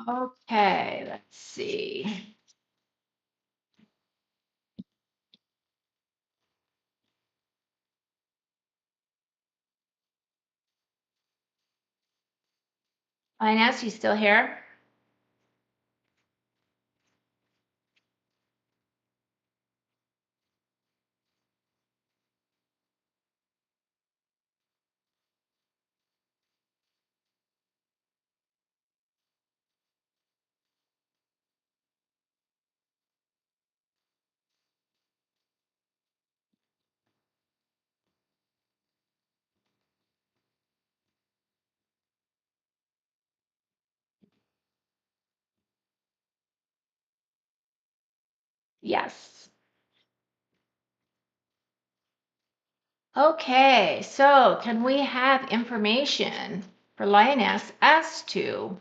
Okay, let's see. Ines, you still here? Yes. Okay, so can we have information for Lioness as to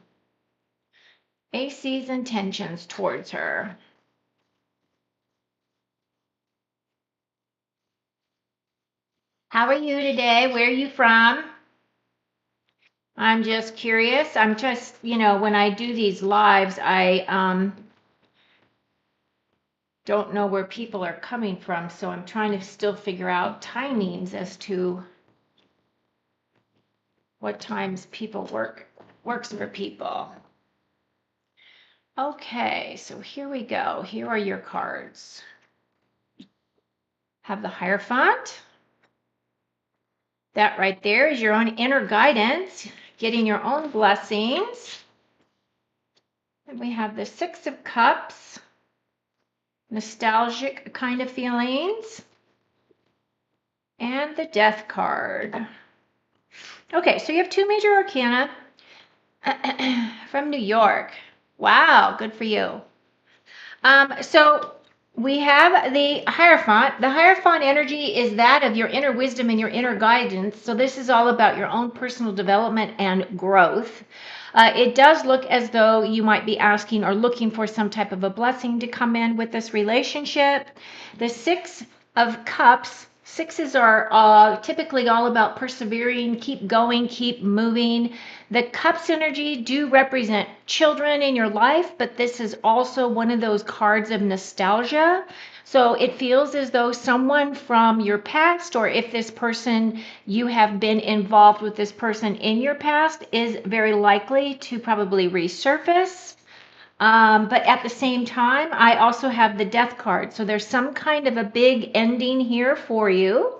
AC's intentions towards her? How are you today? Where are you from? I'm just curious. I'm just, when I do these lives, I don't know where people are coming from, so I'm trying to still figure out timings as to what times people works for people. Okay, so here we go. Here are your cards. Have the Hierophant. That right there is your own inner guidance, getting your own blessings. And we have the Six of Cups, nostalgic kind of feelings, and the Death card. Okay, so you have two major arcana from New York. Wow, good for you. So we have the Hierophant. The Hierophant energy is that of your inner wisdom and your inner guidance. So this is all about your own personal development and growth. It does look as though you might be asking or looking for some type of a blessing to come in with this relationship. The Six of Cups. Sixes are typically all about persevering, keep going, keep moving. The Cups energy do represent children in your life, but this is also one of those cards of nostalgia. So it feels as though someone from your past, or if this person, you have been involved with this person in your past, is very likely to probably resurface. But at the same time, I also have the Death card. So there's some kind of a big ending here for you.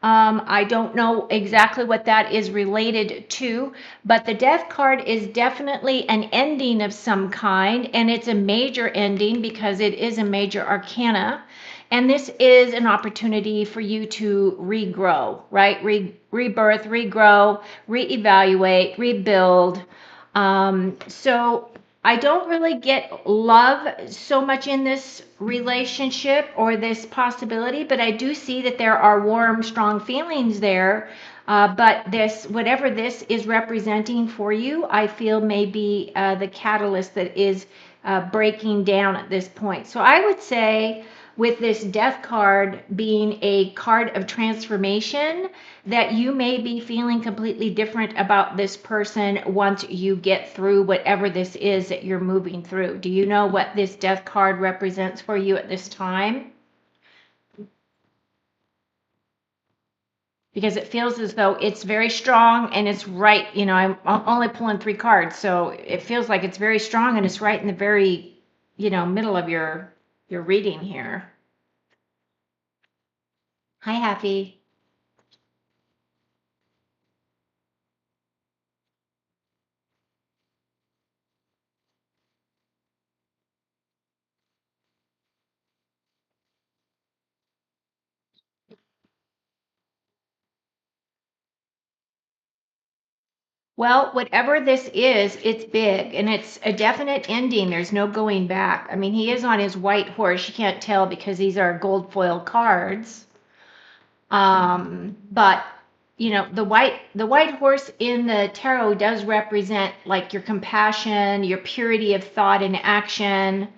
I don't know exactly what that is related to, but the Death card is definitely an ending of some kind, and it's a major ending because it is a major arcana. And this is an opportunity for you to regrow, right? Rebirth, regrow, reevaluate, rebuild. So I don't really get love so much in this relationship or this possibility, but I do see that there are warm, strong feelings there. But this, whatever this is representing for you, I feel may be the catalyst that is breaking down at this point. So I would say, with this Death card being a card of transformation, that you may be feeling completely different about this person once you get through whatever this is that you're moving through. Do you know what this Death card represents for you at this time? Because it feels as though it's very strong and it's right. I'm only pulling three cards, so it feels like it's very strong and it's right in the very, middle of your reading here. Hi, Happy. Well, whatever this is, it's big and it's a definite ending. There's no going back. I mean, he is on his white horse. You can't tell because these are gold foil cards. But the white horse in the tarot does represent like your compassion, your purity of thought and action.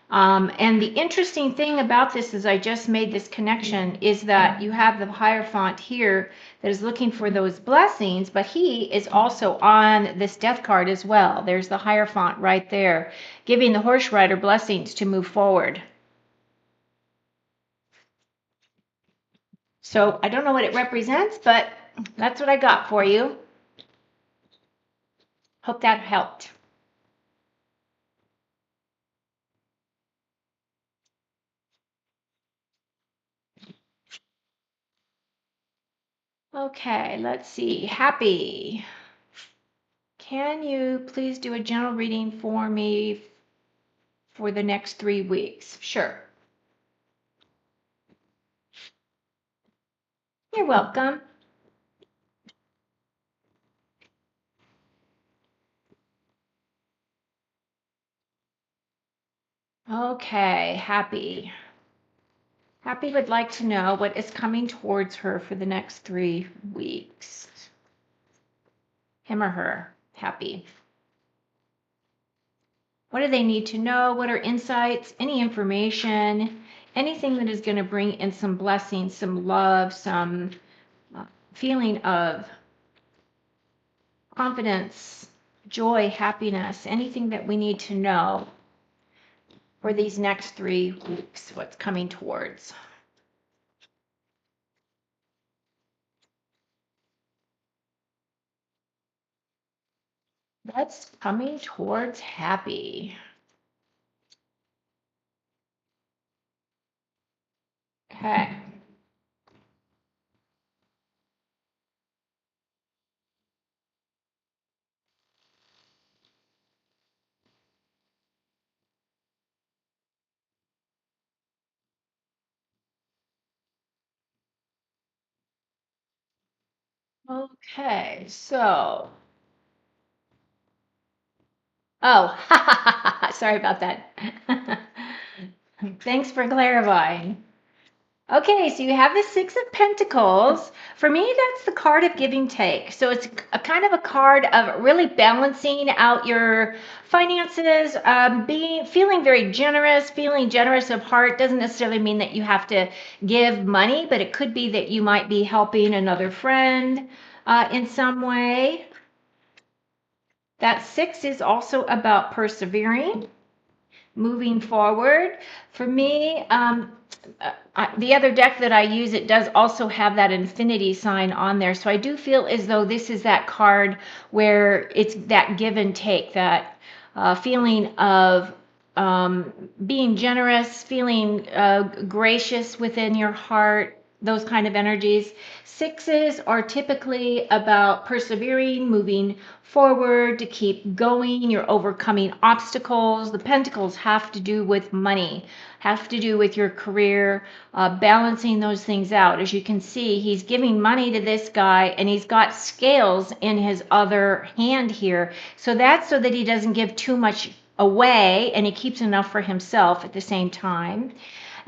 And the interesting thing about this is I just made this connection is that you have the Hierophant here that is looking for those blessings, but he is also on this death card as well. There's the Hierophant right there, giving the horse rider blessings to move forward. So I don't know what it represents, but that's what I got for you. Hope that helped. Okay, let's see. Happy. Can you please do a general reading for me for the next 3 weeks? Sure. You're welcome. Okay, Happy. Happy would like to know what is coming towards her for the next 3 weeks. Him or her, Happy. What do they need to know? What are insights? Any information? Anything that is going to bring in some blessings, some love, some feeling of confidence, joy, happiness, anything that we need to know for these next 3 weeks, what's coming towards. That's coming towards Happy. Okay. Okay, so. Oh, sorry about that. Thanks for clarifying. Okay, so you have the Six of Pentacles. For me, that's the card of give and take. So it's a kind of a card of really balancing out your finances, feeling very generous, feeling generous of heart. Doesn't necessarily mean that you have to give money, but it could be that you might be helping another friend in some way. That six is also about persevering, moving forward. For me, the other deck that I use, it does also have that infinity sign on there. So I do feel as though this is that card where it's that give and take, that feeling of being generous, feeling gracious within your heart, those kind of energies. Sixes are typically about persevering, moving forward, to keep going. You're overcoming obstacles. The pentacles have to do with money, have to do with your career, balancing those things out. As you can see, he's giving money to this guy and he's got scales in his other hand here. So that's so that he doesn't give too much away and he keeps enough for himself at the same time.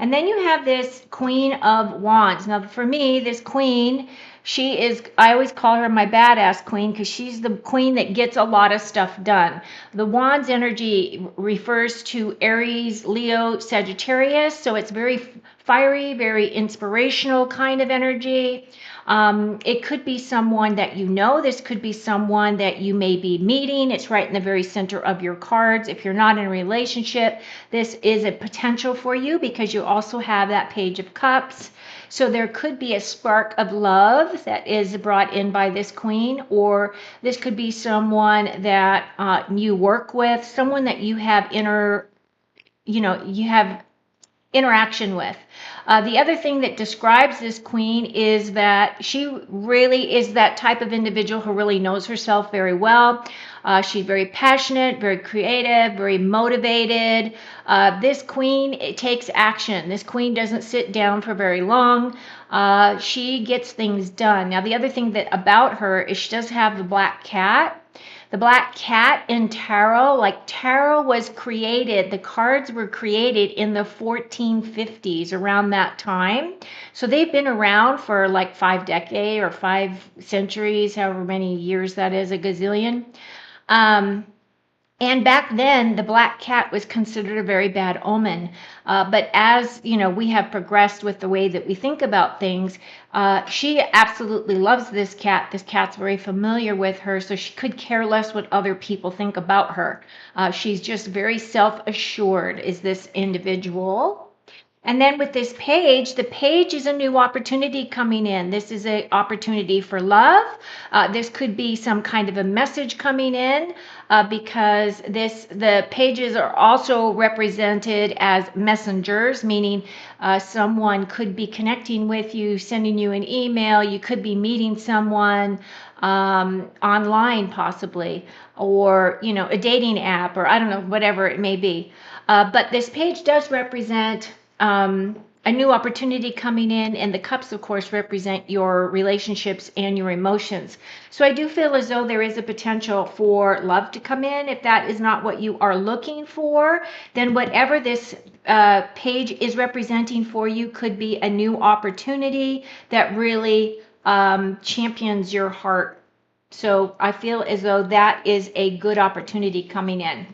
And then you have this Queen of Wands. Now, for me, this queen, she is, I always call her my badass queen because she's the queen that gets a lot of stuff done. The Wands energy refers to Aries, Leo, Sagittarius. So it's very fiery, very inspirational kind of energy. It could be someone that you know. This could be someone that you may be meeting. It's right in the very center of your cards. If you're not in a relationship, this is a potential for you because you also have that Page of Cups. So there could be a spark of love that is brought in by this queen, or this could be someone that you work with, someone that you have you have interaction with. The other thing that describes this queen is that she really is that type of individual who really knows herself very well. She's very passionate, very creative, very motivated. This queen, it takes action. This queen doesn't sit down for very long. She gets things done. Now, the other thing that about her is she does have the black cat. The black cat in tarot, like tarot was created, the cards were created in the 1450s, around that time. So they've been around for like 5 decades or 5 centuries, however many years that is, a gazillion. And back then, the black cat was considered a very bad omen. But as you know, we have progressed with the way that we think about things. She absolutely loves this cat. This cat's very familiar with her, so she could care less what other people think about her. She's just very self-assured, is this individual. And then with this page, the page is a new opportunity coming in. This is an opportunity for love. This could be some kind of a message coming in because the pages are also represented as messengers, meaning someone could be connecting with you, sending you an email. You could be meeting someone online possibly, or a dating app, or I don't know, whatever it may be. But this page does represent a new opportunity coming in, and the cups, of course, represent your relationships and your emotions. So I do feel as though there is a potential for love to come in. If that is not what you are looking for, then whatever this page is representing for you could be a new opportunity that really champions your heart. So I feel as though that is a good opportunity coming in.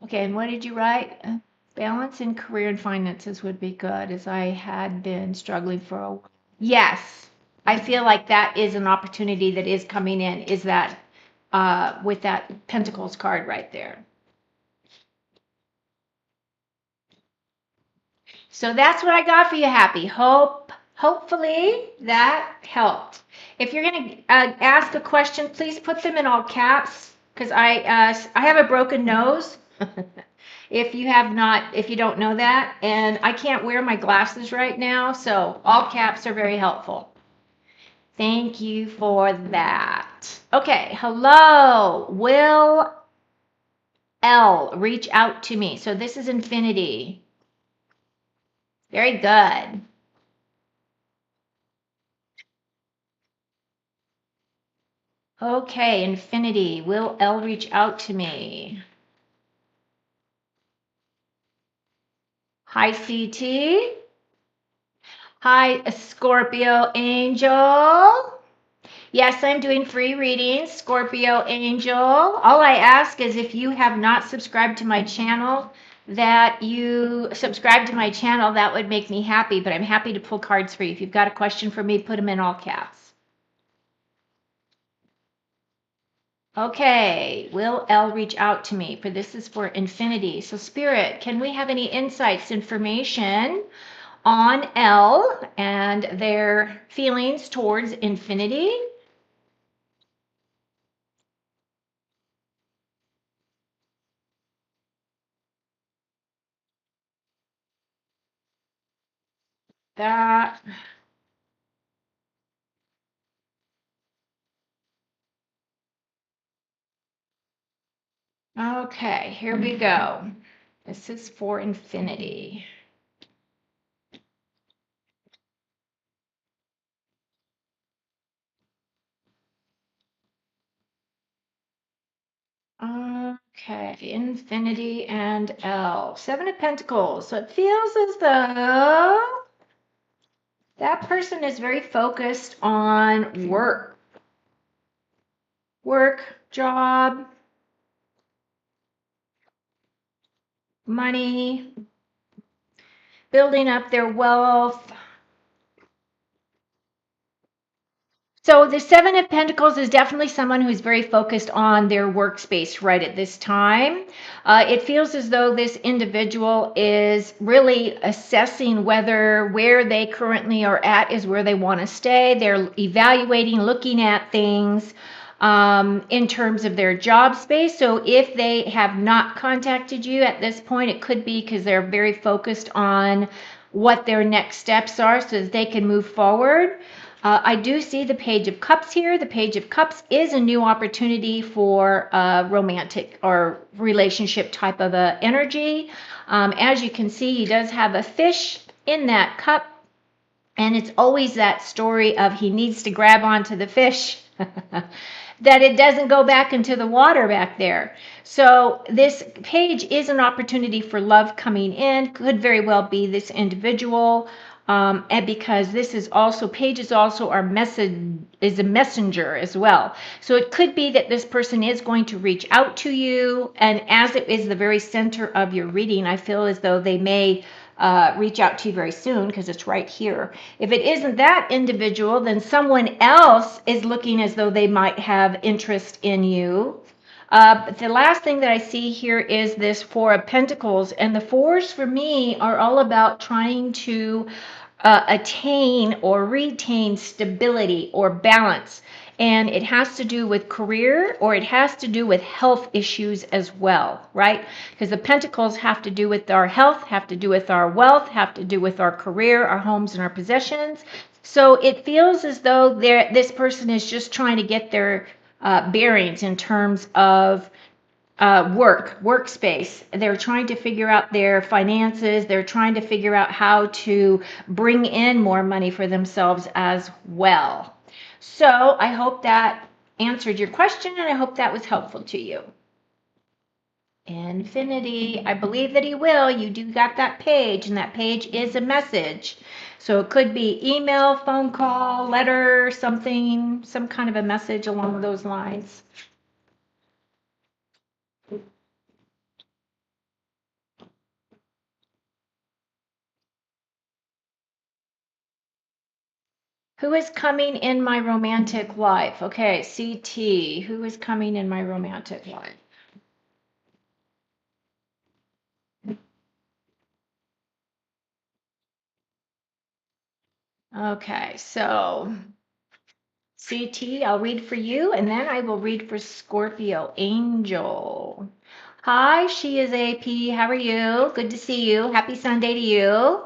Okay, and what did you write? Balance in career and finances would be good, as I had been struggling for a while. Yes, I feel like that is an opportunity that is coming in, is that with that Pentacles card right there. So that's what I got for you, Happy. Hopefully that helped. If you're going to ask a question, please put them in all caps, because I have a broken nose. If you don't know that, and I can't wear my glasses right now, so all caps are very helpful. Thank you for that. Okay, hello, Will L, reach out to me. So this is infinity. Very good. Okay, infinity, Will L reach out to me. Hi, CT. Hi, Scorpio Angel. Yes, I'm doing free readings, Scorpio Angel. All I ask is if you have not subscribed to my channel, that you subscribe to my channel. That would make me happy, but I'm happy to pull cards for you. If you've got a question for me, put them in all caps. Okay, will L reach out to me? For this is for infinity. So Spirit, can we have any insights, information on L and their feelings towards infinity? That. Okay, here we go. This is for infinity. Okay, infinity and L. Seven of Pentacles. So it feels as though that person is very focused on work. Work, job, money, building up their wealth. So the Seven of Pentacles is definitely someone who's very focused on their workspace right at this time. It feels as though this individual is really assessing whether where they currently are at is where they want to stay. They're evaluating, looking at things in terms of their job space. So if they have not contacted you at this point, it could be because they're very focused on what their next steps are so that they can move forward. I do see the Page of Cups here. The Page of Cups is a new opportunity for a romantic or relationship type of a energy. As you can see, he does have a fish in that cup, and it's always that story of he needs to grab onto the fish that it doesn't go back into the water back there. So this page is an opportunity for love coming in. Could very well be this individual. and because this is also, Page is also our message, is a messenger as well. So it could be that this person is going to reach out to you, and as it is the very center of your reading, I feel as though they may reach out to you very soon because it's right here. If it isn't that individual, then someone else is looking as though they might have interest in you. But the last thing that I see here is this Four of Pentacles, and the fours for me are all about trying to attain or retain stability or balance. And it has to do with career, or it has to do with health issues as well, right? Because the pentacles have to do with our health, have to do with our wealth, have to do with our career, our homes, and our possessions. So it feels as though this person is just trying to get their bearings in terms of workspace. They're trying to figure out their finances. They're trying to figure out how to bring in more money for themselves as well. So I hope that answered your question, and I hope that was helpful to you. Infinity, I believe that he will. You do got that page, and that page is a message. So it could be email, phone call, letter, something, some kind of a message along those lines. Who is coming in my romantic life? Okay, CT. Who is coming in my romantic life? Okay, so CT, I'll read for you, and then I will read for Scorpio. Angel. Hi, she is AP. How are you? Good to see you. Happy Sunday to you.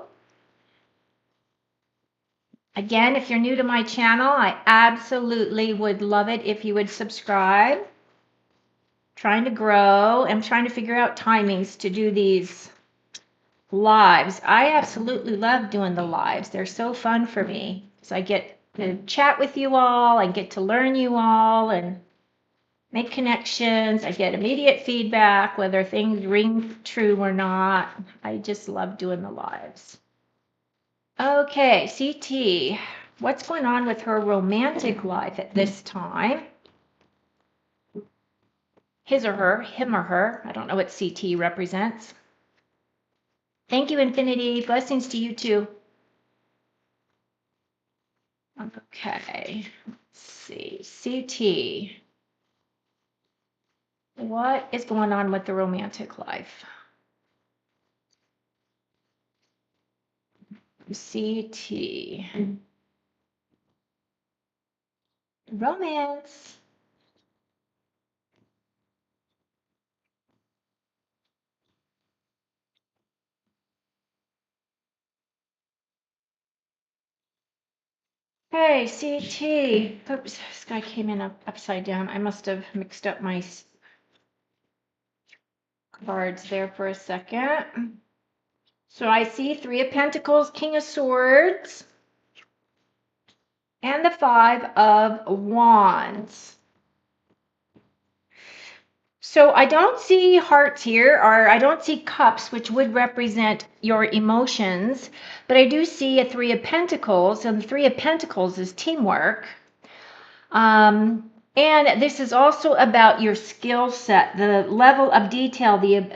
Again, if you're new to my channel, I absolutely would love it if you would subscribe. Trying to grow. I'm trying to figure out timings to do these lives. I absolutely love doing the lives. They're so fun for me. So I get to chat with you all, I get to learn you all and make connections. I get immediate feedback, whether things ring true or not. I just love doing the lives. Okay, CT, what's going on with her romantic life at this time? His or her, him or her. I don't know what CT represents. Thank you, Infinity. Blessings to you too. Okay, let's see. CT. What is going on with the romantic life? CT. Romance. Hey, CT. Oops, this guy came in upside down. I must have mixed up my cards there for a second. So I see Three of Pentacles, King of Swords, and the Five of Wands. So I don't see hearts here, or I don't see cups, which would represent your emotions, but I do see a Three of Pentacles, and the Three of Pentacles is teamwork. And this is also about your skill set, the level of detail, the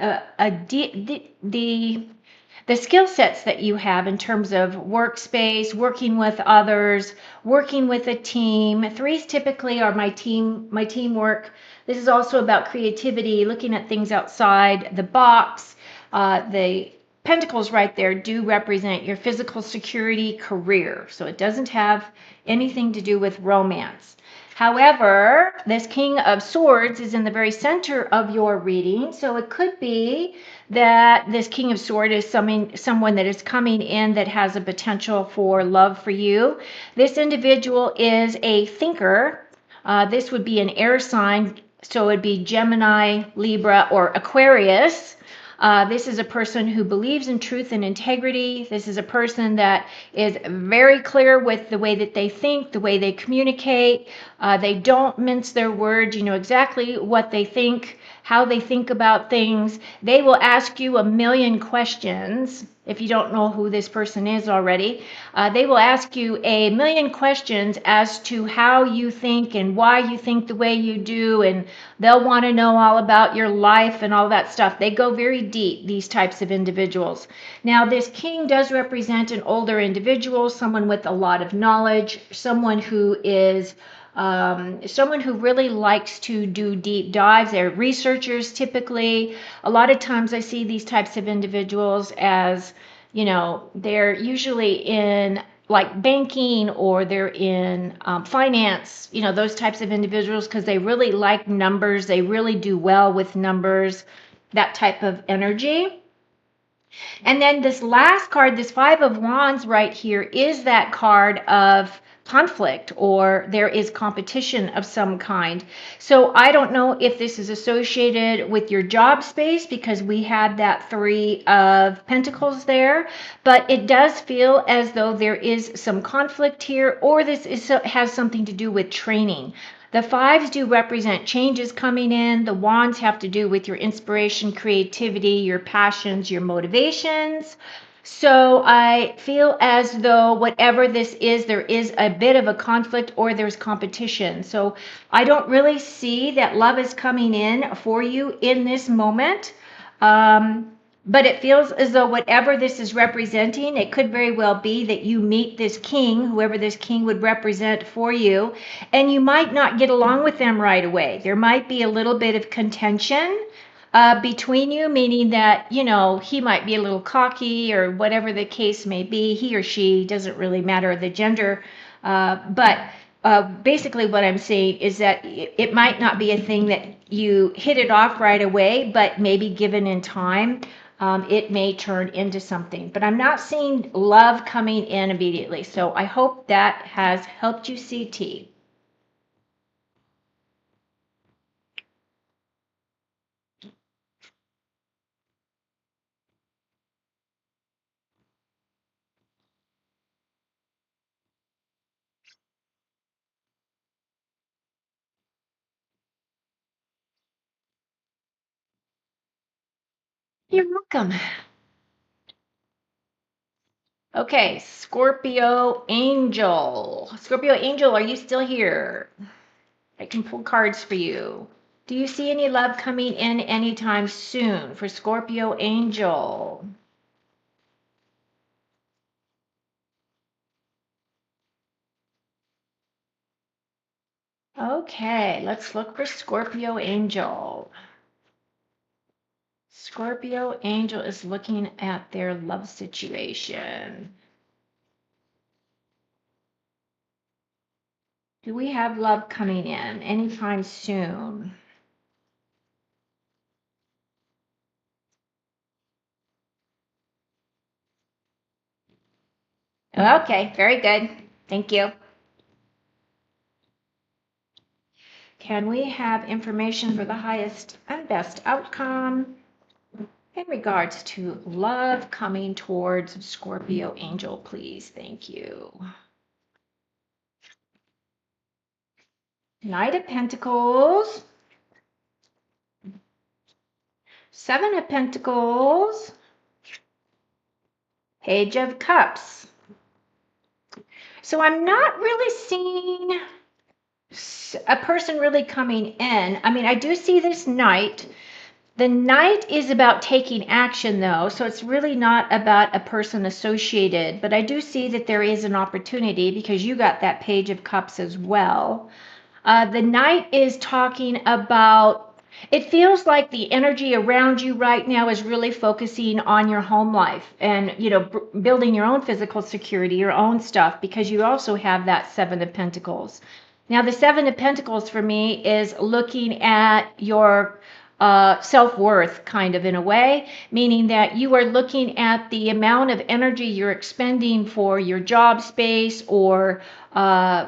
skill sets that you have in terms of workspace, working with others, working with a team. Threes typically are my teamwork. This is also about creativity, looking at things outside the box. The pentacles right there do represent your physical security career. So it doesn't have anything to do with romance. However, this King of Swords is in the very center of your reading. So it could be that this King of Swords is someone that is coming in that has a potential for love for you. This individual is a thinker. This would be an air sign, so it would be Gemini, Libra, or Aquarius. This is a person who believes in truth and integrity. This is a person that is very clear with the way that they think, the way they communicate. They don't mince their words. You know exactly what they think, how they think about things. They will ask you a million questions. If you don't know who this person is already, they will ask you a million questions as to how you think and why you think the way you do, and they'll want to know all about your life and all that stuff. They go very deep, these types of individuals. Now, this king does represent an older individual, someone with a lot of knowledge, someone who is someone who really likes to do deep dives. They're researchers typically. A lot of times I see these types of individuals as, you know, they're usually in like banking, or they're in finance, you know, those types of individuals, because they really like numbers. They really do well with numbers, that type of energy. And then this last card, this Five of Wands right here, is that card of conflict, or there is competition of some kind. So I don't know if this is associated with your job space, because we had that Three of Pentacles there, but it does feel as though there is some conflict here, or has something to do with training. The fives do represent changes coming in. The wands have to do with your inspiration, creativity, your passions, your motivations. So I feel as though whatever this is, there is a bit of a conflict, or there's competition. So I don't really see that love is coming in for you in this moment. But it feels as though whatever this is representing, it could very well be that you meet this king, whoever this king would represent for you, and you might not get along with them right away. There might be a little bit of contention between you, meaning that, you know, he might be a little cocky, or whatever the case may be. He or she, doesn't really matter the gender. But basically what I'm saying is that it might not be a thing that you hit it off right away, but maybe given in time, it may turn into something. But I'm not seeing love coming in immediately. So I hope that has helped you, CT. You're welcome. Okay, Scorpio Angel. Scorpio Angel, are you still here? I can pull cards for you. Do you see any love coming in anytime soon for Scorpio Angel? Okay, let's look for Scorpio Angel. Scorpio Angel is looking at their love situation. Do we have love coming in anytime soon? Okay, very good. Thank you. Can we have information for the highest and best outcome in regards to love coming towards Scorpio Angel, please? Thank you. Knight of Pentacles, Seven of Pentacles, Page of Cups. So I'm not really seeing a person really coming in. I mean, I do see this Knight. The Knight is about taking action, though, so it's really not about a person associated. But I do see that there is an opportunity, because you got that Page of Cups as well. The Knight is talking about, it feels like the energy around you right now is really focusing on your home life and, you know, building your own physical security, your own stuff, because you also have that Seven of Pentacles. Now, the Seven of Pentacles for me is looking at your self-worth, kind of, in a way, meaning that you are looking at the amount of energy you're expending for your job space, or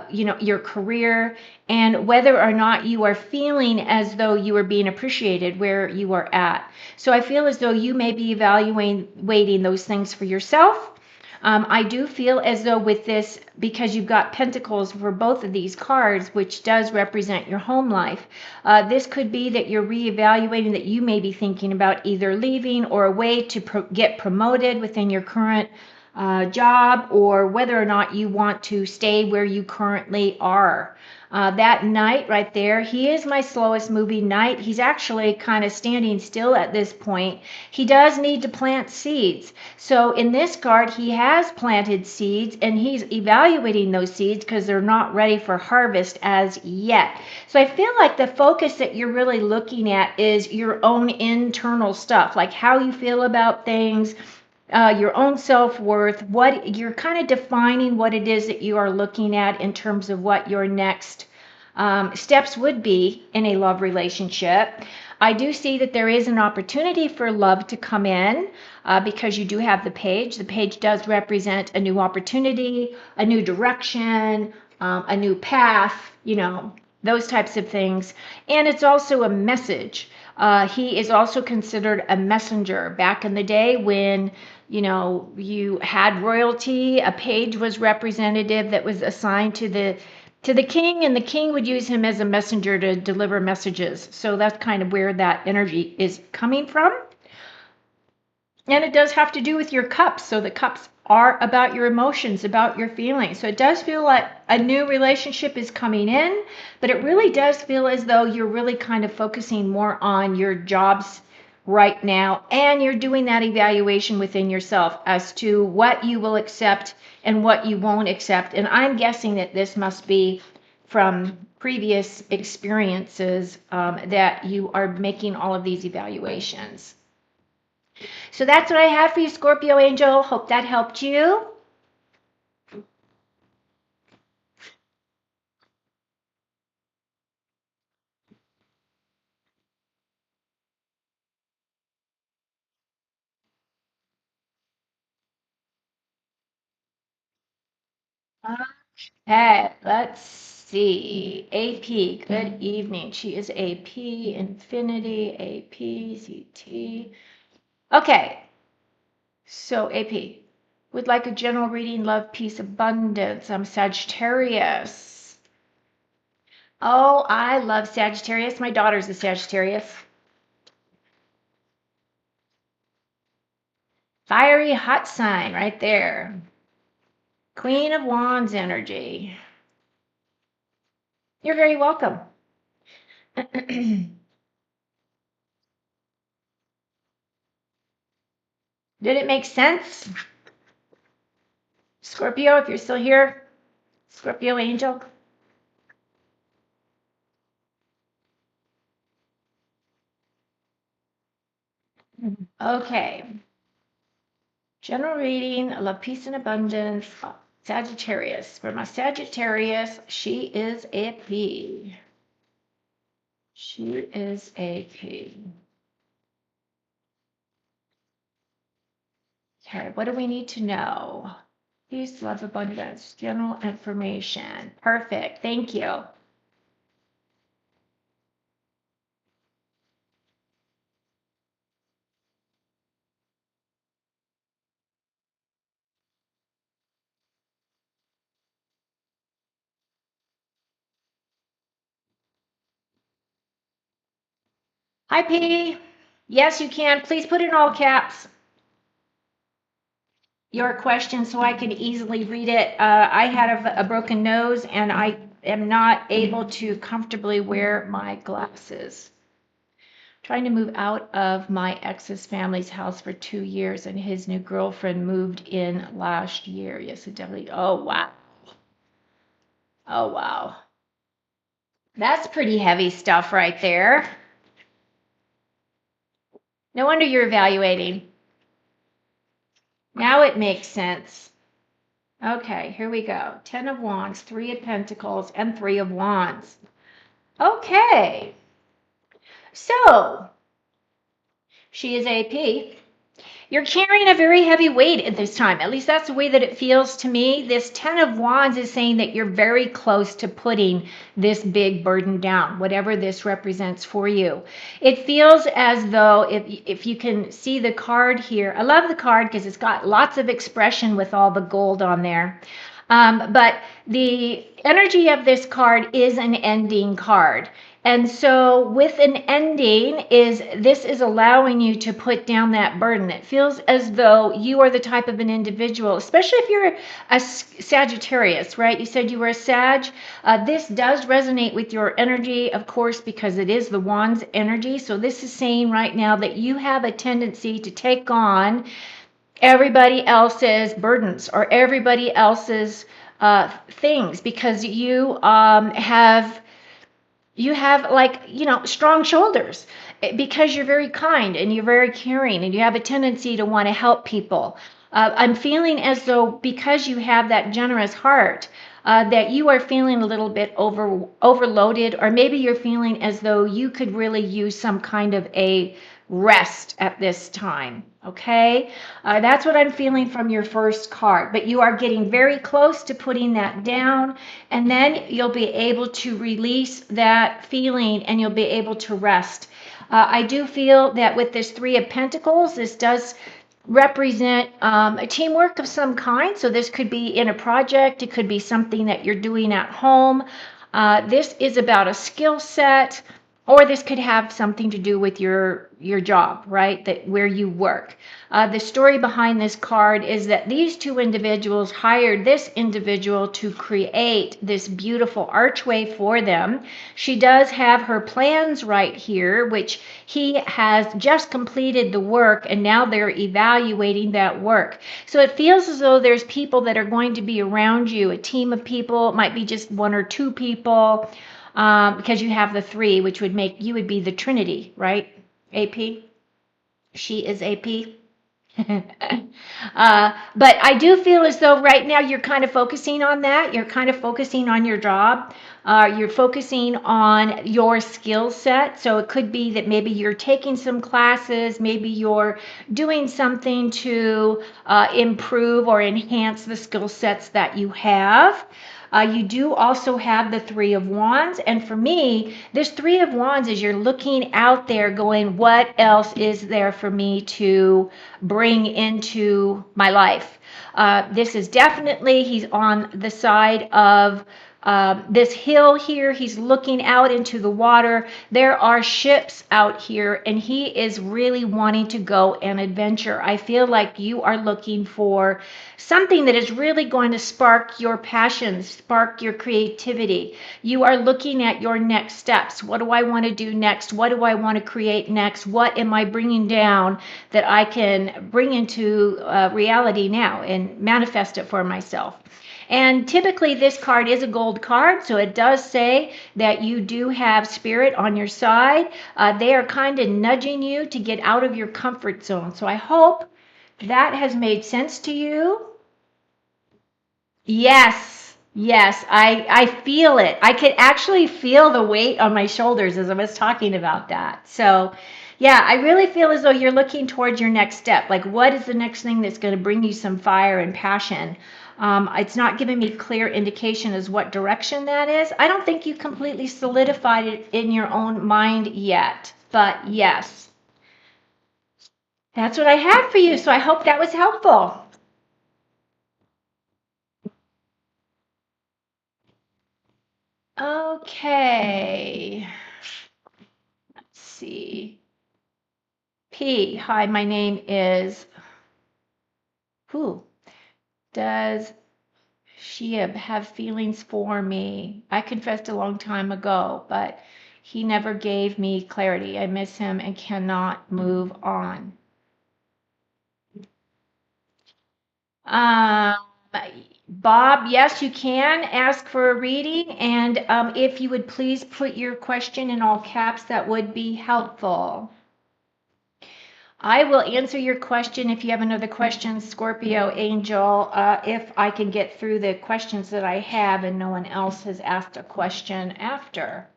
you know, your career, and whether or not you are feeling as though you are being appreciated where you are at. So I feel as though you may be evaluating those things for yourself. I do feel as though with this, because you've got Pentacles for both of these cards, which does represent your home life, this could be that you're reevaluating, that you may be thinking about either leaving or a way to get promoted within your current job, or whether or not you want to stay where you currently are. That knight right there, he is my slowest moving knight. He's actually kind of standing still at this point. He does need to plant seeds. So in this card, he has planted seeds and he's evaluating those seeds because they're not ready for harvest as yet. So I feel like the focus that you're really looking at is your own internal stuff, like how you feel about things, your own self-worth, what you're kind of defining what it is that you are looking at in terms of what your next steps would be in a love relationship. I do see that there is an opportunity for love to come in because you do have the page. The page does represent a new opportunity, a new direction, a new path, you know, those types of things. And it's also a message. He is also considered a messenger. Back in the day when, you know, you had royalty, a page was representative that was assigned to the king, and the king would use him as a messenger to deliver messages. So that's kind of where that energy is coming from. And it does have to do with your cups. So the cups are about your emotions, about your feelings. So it does feel like a new relationship is coming in, but it really does feel as though you're really kind of focusing more on your jobs right now, and you're doing that evaluation within yourself as to what you will accept and what you won't accept. And I'm guessing that this must be from previous experiences that you are making all of these evaluations. So that's what I have for you, Scorpio Angel. Hope that helped you. Okay, let's see. AP, good evening. She is AP, Infinity, AP, ZT. Okay, so AP, would like a general reading, love, peace, abundance. I'm Sagittarius. Oh, I love Sagittarius. My daughter's a Sagittarius. Fiery hot sign right there. Queen of Wands energy. You're very welcome. Did it make sense? Scorpio, if you're still here, Scorpio Angel. Okay. General reading, love, peace, and abundance. Sagittarius. For my Sagittarius, she is AP. She is AP. Okay, what do we need to know? Peace, love, abundance, general information. Perfect. Thank you. Hi, P. Yes, you can. Please put in all caps your question so I can easily read it. I had a broken nose and I am not able to comfortably wear my glasses. Trying to move out of my ex's family's house for 2 years, and his new girlfriend moved in last year. Yes, it definitely. Oh, wow. Oh, wow. That's pretty heavy stuff right there. No wonder you're evaluating. Now it makes sense. Okay, here we go. 10 of Wands, 3 of Pentacles, and 3 of Wands. Okay. So, she is AP. You're carrying a very heavy weight at this time. At least that's the way that it feels to me. This Ten of Wands is saying that you're very close to putting this big burden down, whatever this represents for you. It feels as though, if you can see the card here, I love the card because it's got lots of expression with all the gold on there. But the energy of this card is an ending card. And so with an ending this is allowing you to put down that burden. It feels as though you are the type of an individual, especially if you're a Sagittarius, right? You said you were a Sag. This does resonate with your energy, of course, because it is the Wands energy. So this is saying right now that you have a tendency to take on everybody else's burdens or everybody else's things, because you have, like, strong shoulders, because you're very kind and you're very caring and you have a tendency to want to help people. I'm feeling as though, because you have that generous heart, that you are feeling a little bit overloaded, or maybe you're feeling as though you could really use some kind of a rest at this time. Okay, that's what I'm feeling from your first card, but you are getting very close to putting that down, and then you'll be able to release that feeling and you'll be able to rest. I do feel that with this Three of Pentacles, this does represent a teamwork of some kind. So this could be in a project, it could be something that you're doing at home. This is about a skill set, or this could have something to do with your job, right? That where you work. The story behind this card is that these two individuals hired this individual to create this beautiful archway for them. She does have her plans right here, which he has just completed the work, and now they're evaluating that work. So it feels as though there's people that are going to be around you, a team of people. It might be just one or two people. Because you have the three, which would make you would be the Trinity, right? AP. She is AP. But I do feel as though right now you're kind of focusing on that. You're kind of focusing on your job. You're focusing on your skill set. So it could be that maybe you're taking some classes, maybe you're doing something to improve or enhance the skill sets that you have. You do also have the Three of Wands. And for me, this Three of Wands is you're looking out there going, what else is there for me to bring into my life? This is definitely, he's on the side of this hill here. He's looking out into the water. There are ships out here, and he is really wanting to go and adventure. I feel like you are looking for something that is really going to spark your passions, spark your creativity. You are looking at your next steps. What do I want to do next? What do I want to create next? What am I bringing down that I can bring into reality now and manifest it for myself? And typically this card is a gold card, so it does say that you do have spirit on your side. They are kind of nudging you to get out of your comfort zone. So I hope that has made sense to you. Yes, yes, I feel it. I could actually feel the weight on my shoulders as I was talking about that. So yeah, I really feel as though you're looking towards your next step. Like, what is the next thing that's going to bring you some fire and passion? It's not giving me clear indication as what direction that is. I don't think you completely solidified it in your own mind yet, but yes, that's what I have for you. So I hope that was helpful. Okay, let's see. P, hi, my name is, who? Does Sheeb have feelings for me? I confessed a long time ago, but he never gave me clarity. I miss him and cannot move on. Bob, yes, you can ask for a reading, and if you would please put your question in all caps, that would be helpful. I will answer your question if you have another question, Scorpio Angel, if I can get through the questions that I have and no one else has asked a question after.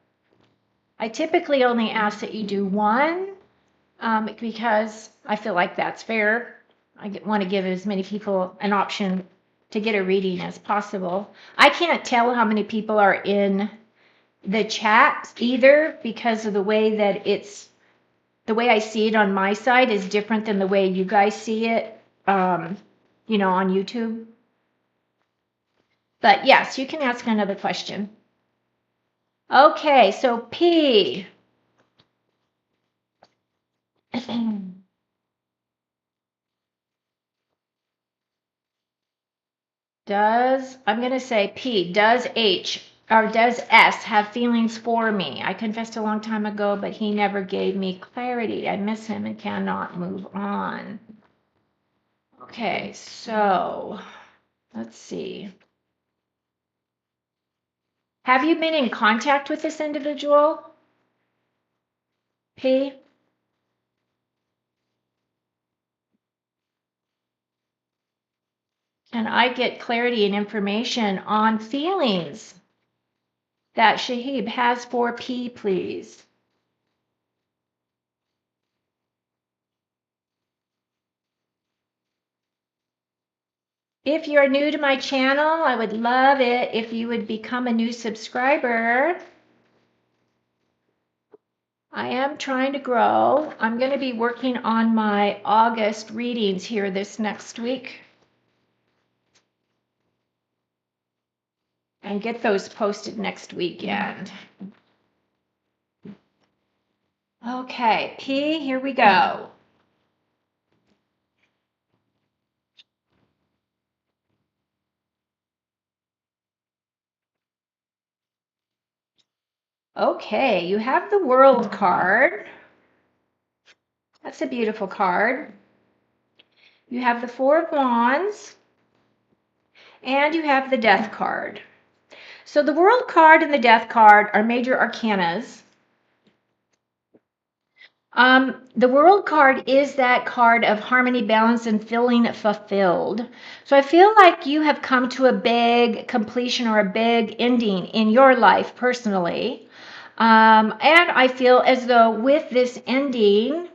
I typically only ask that you do one because I feel like that's fair. want to give as many people an option to get a reading as possible. I can't tell how many people are in the chat either, because of the way that the way I see it on my side is different than the way you guys see it, on YouTube. But yes, you can ask another question. Okay, so P. I'm going to say P, does H or does S have feelings for me? I confessed a long time ago, but he never gave me clarity. I miss him and cannot move on. Okay, so let's see. Have you been in contact with this individual, P? Can I get clarity and information on feelings that Shahib has for P, please? If you're new to my channel, I would love it if you would become a new subscriber. I am trying to grow. I'm going to be working on my August readings here this next week and get those posted next weekend. Okay, P, here we go. Okay, you have the World card. That's a beautiful card. You have the Four of Wands, and you have the Death card. So the World card and the Death card are major arcanas. The World card is that card of harmony, balance, and feeling fulfilled. So I feel like you have come to a big completion or a big ending in your life personally. And I feel as though with this ending,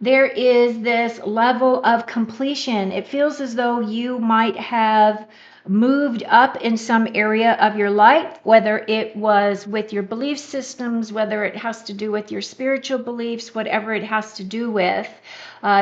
there is this level of completion. It feels as though you might have moved up in some area of your life, whether it was with your belief systems, whether it has to do with your spiritual beliefs, whatever it has to do with.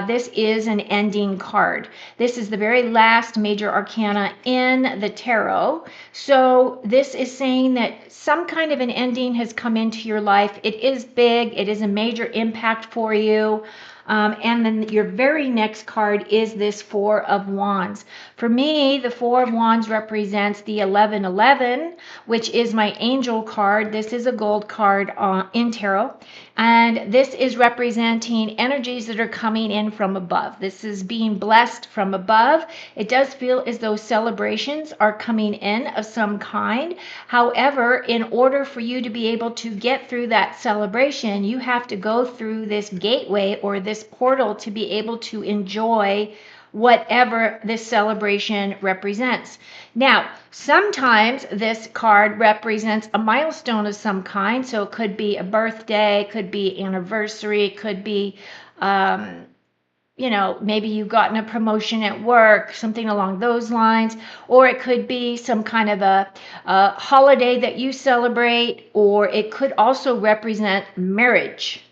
This is an ending card. This is the very last major arcana in the tarot. So this is saying that some kind of an ending has come into your life. It is big. It is a major impact for you. And then your very next card is this Four of Wands. For me, the Four of Wands represents the 1111, which is my angel card. This is a gold card in tarot. And this is representing energies that are coming in from above. This is being blessed from above. It does feel as though celebrations are coming in of some kind. However, in order for you to be able to get through that celebration, you have to go through this gateway or this portal to be able to enjoy whatever this celebration represents. Now, sometimes this card represents a milestone of some kind. So it could be a birthday, could be anniversary, could be, maybe you've gotten a promotion at work, something along those lines, or it could be some kind of a holiday that you celebrate, or it could also represent marriage.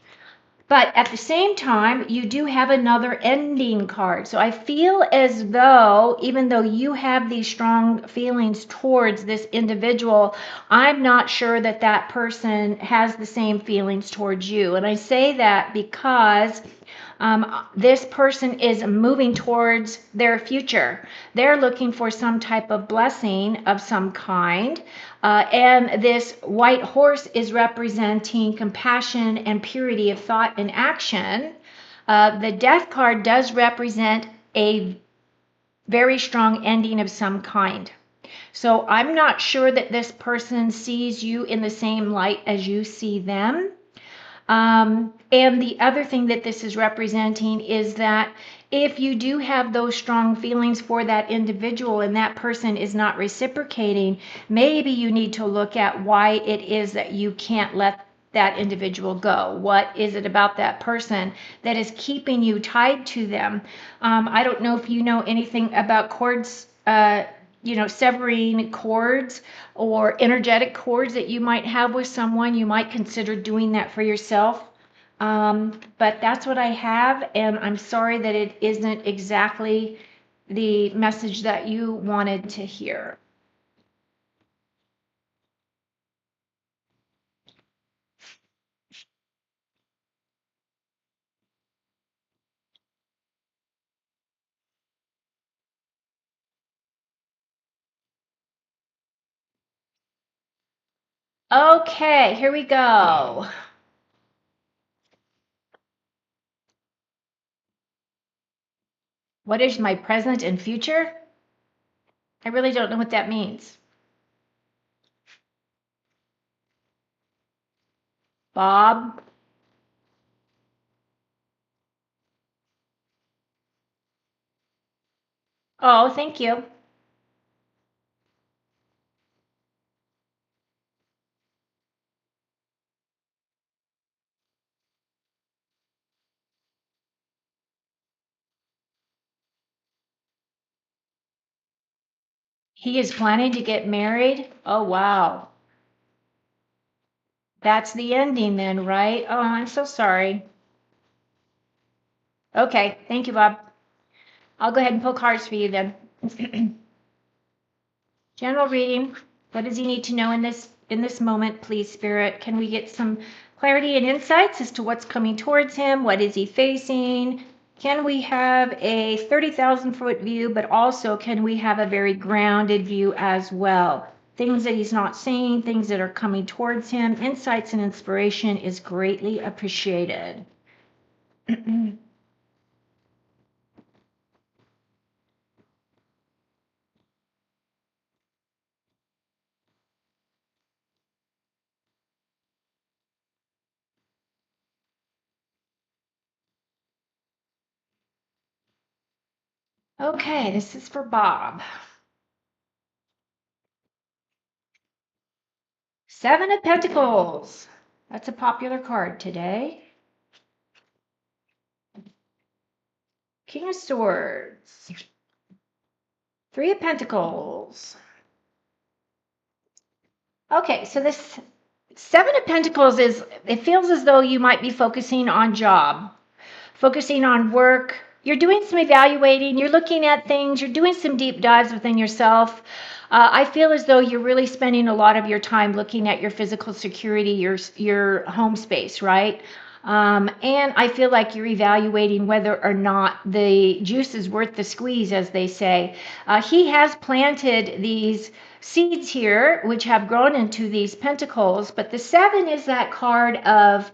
But at the same time, you do have another ending card. So I feel as though, even though you have these strong feelings towards this individual, I'm not sure that that person has the same feelings towards you. And I say that because this person is moving towards their future. They're looking for some type of blessing of some kind. And this white horse is representing compassion and purity of thought and action. The Death card does represent a very strong ending of some kind. So I'm not sure that this person sees you in the same light as you see them. And the other thing that this is representing is that if you do have those strong feelings for that individual and that person is not reciprocating, maybe you need to look at why it is that you can't let that individual go? What is it about that person that is keeping you tied to them? I don't know if you know anything about cords, severing cords or energetic cords that you might have with someone. You might consider doing that for yourself. But that's what I have, and I'm sorry that it isn't exactly the message that you wanted to hear. Okay, here we go. What is my present and future? I really don't know what that means. Bob? Oh, thank you. He is planning to get married? Oh, wow. That's the ending then, right? Oh, I'm so sorry. Okay, thank you, Bob. I'll go ahead and pull cards for you then. General reading. What does he need to know in this moment, please, Spirit? Can we get some clarity and insights as to what's coming towards him? What is he facing? Can we have a 30,000-foot view, but also can we have a very grounded view as well? Things that he's not saying, things that are coming towards him, insights and inspiration is greatly appreciated. Okay, this is for Bob. Seven of Pentacles. That's a popular card today. King of Swords. Three of Pentacles. Okay, so this Seven of Pentacles it feels as though you might be focusing on job, focusing on work. You're doing some evaluating, you're looking at things, you're doing some deep dives within yourself. I feel as though you're really spending a lot of your time looking at your physical security, your home space, right? And I feel like you're evaluating whether or not the juice is worth the squeeze, as they say. He has planted these seeds here, which have grown into these pentacles, but the seven is that card of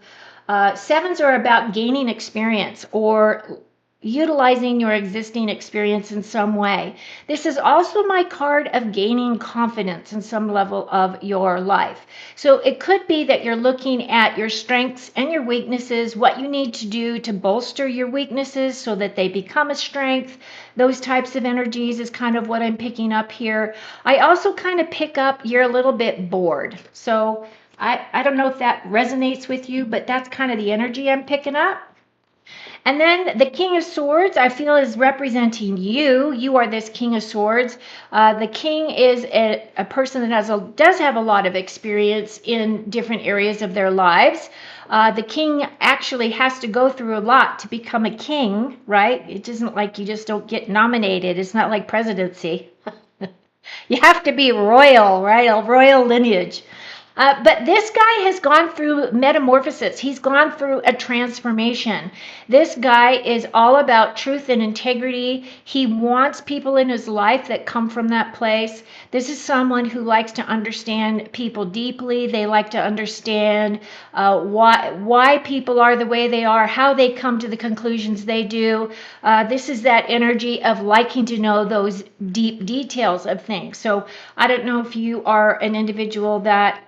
sevens are about gaining experience or utilizing your existing experience in some way. This is also my card of gaining confidence in some level of your life. So it could be that you're looking at your strengths and your weaknesses, what you need to do to bolster your weaknesses so that they become a strength. Those types of energies is kind of what I'm picking up here. I also kind of pick up you're a little bit bored. So I don't know if that resonates with you, but that's kind of the energy I'm picking up. And then the King of Swords, I feel, is representing you. You are this King of Swords. The King is a person that does have a lot of experience in different areas of their lives. The king actually has to go through a lot to become a king, right? It isn't like you just don't get nominated. It's not like presidency. You have to be royal, right? A royal lineage. But this guy has gone through metamorphosis. He's gone through a transformation. This guy is all about truth and integrity. He wants people in his life that come from that place. This is someone who likes to understand people deeply. They like to understand why people are the way they are, how they come to the conclusions they do. This is that energy of liking to know those deep details of things. So I don't know if you are an individual that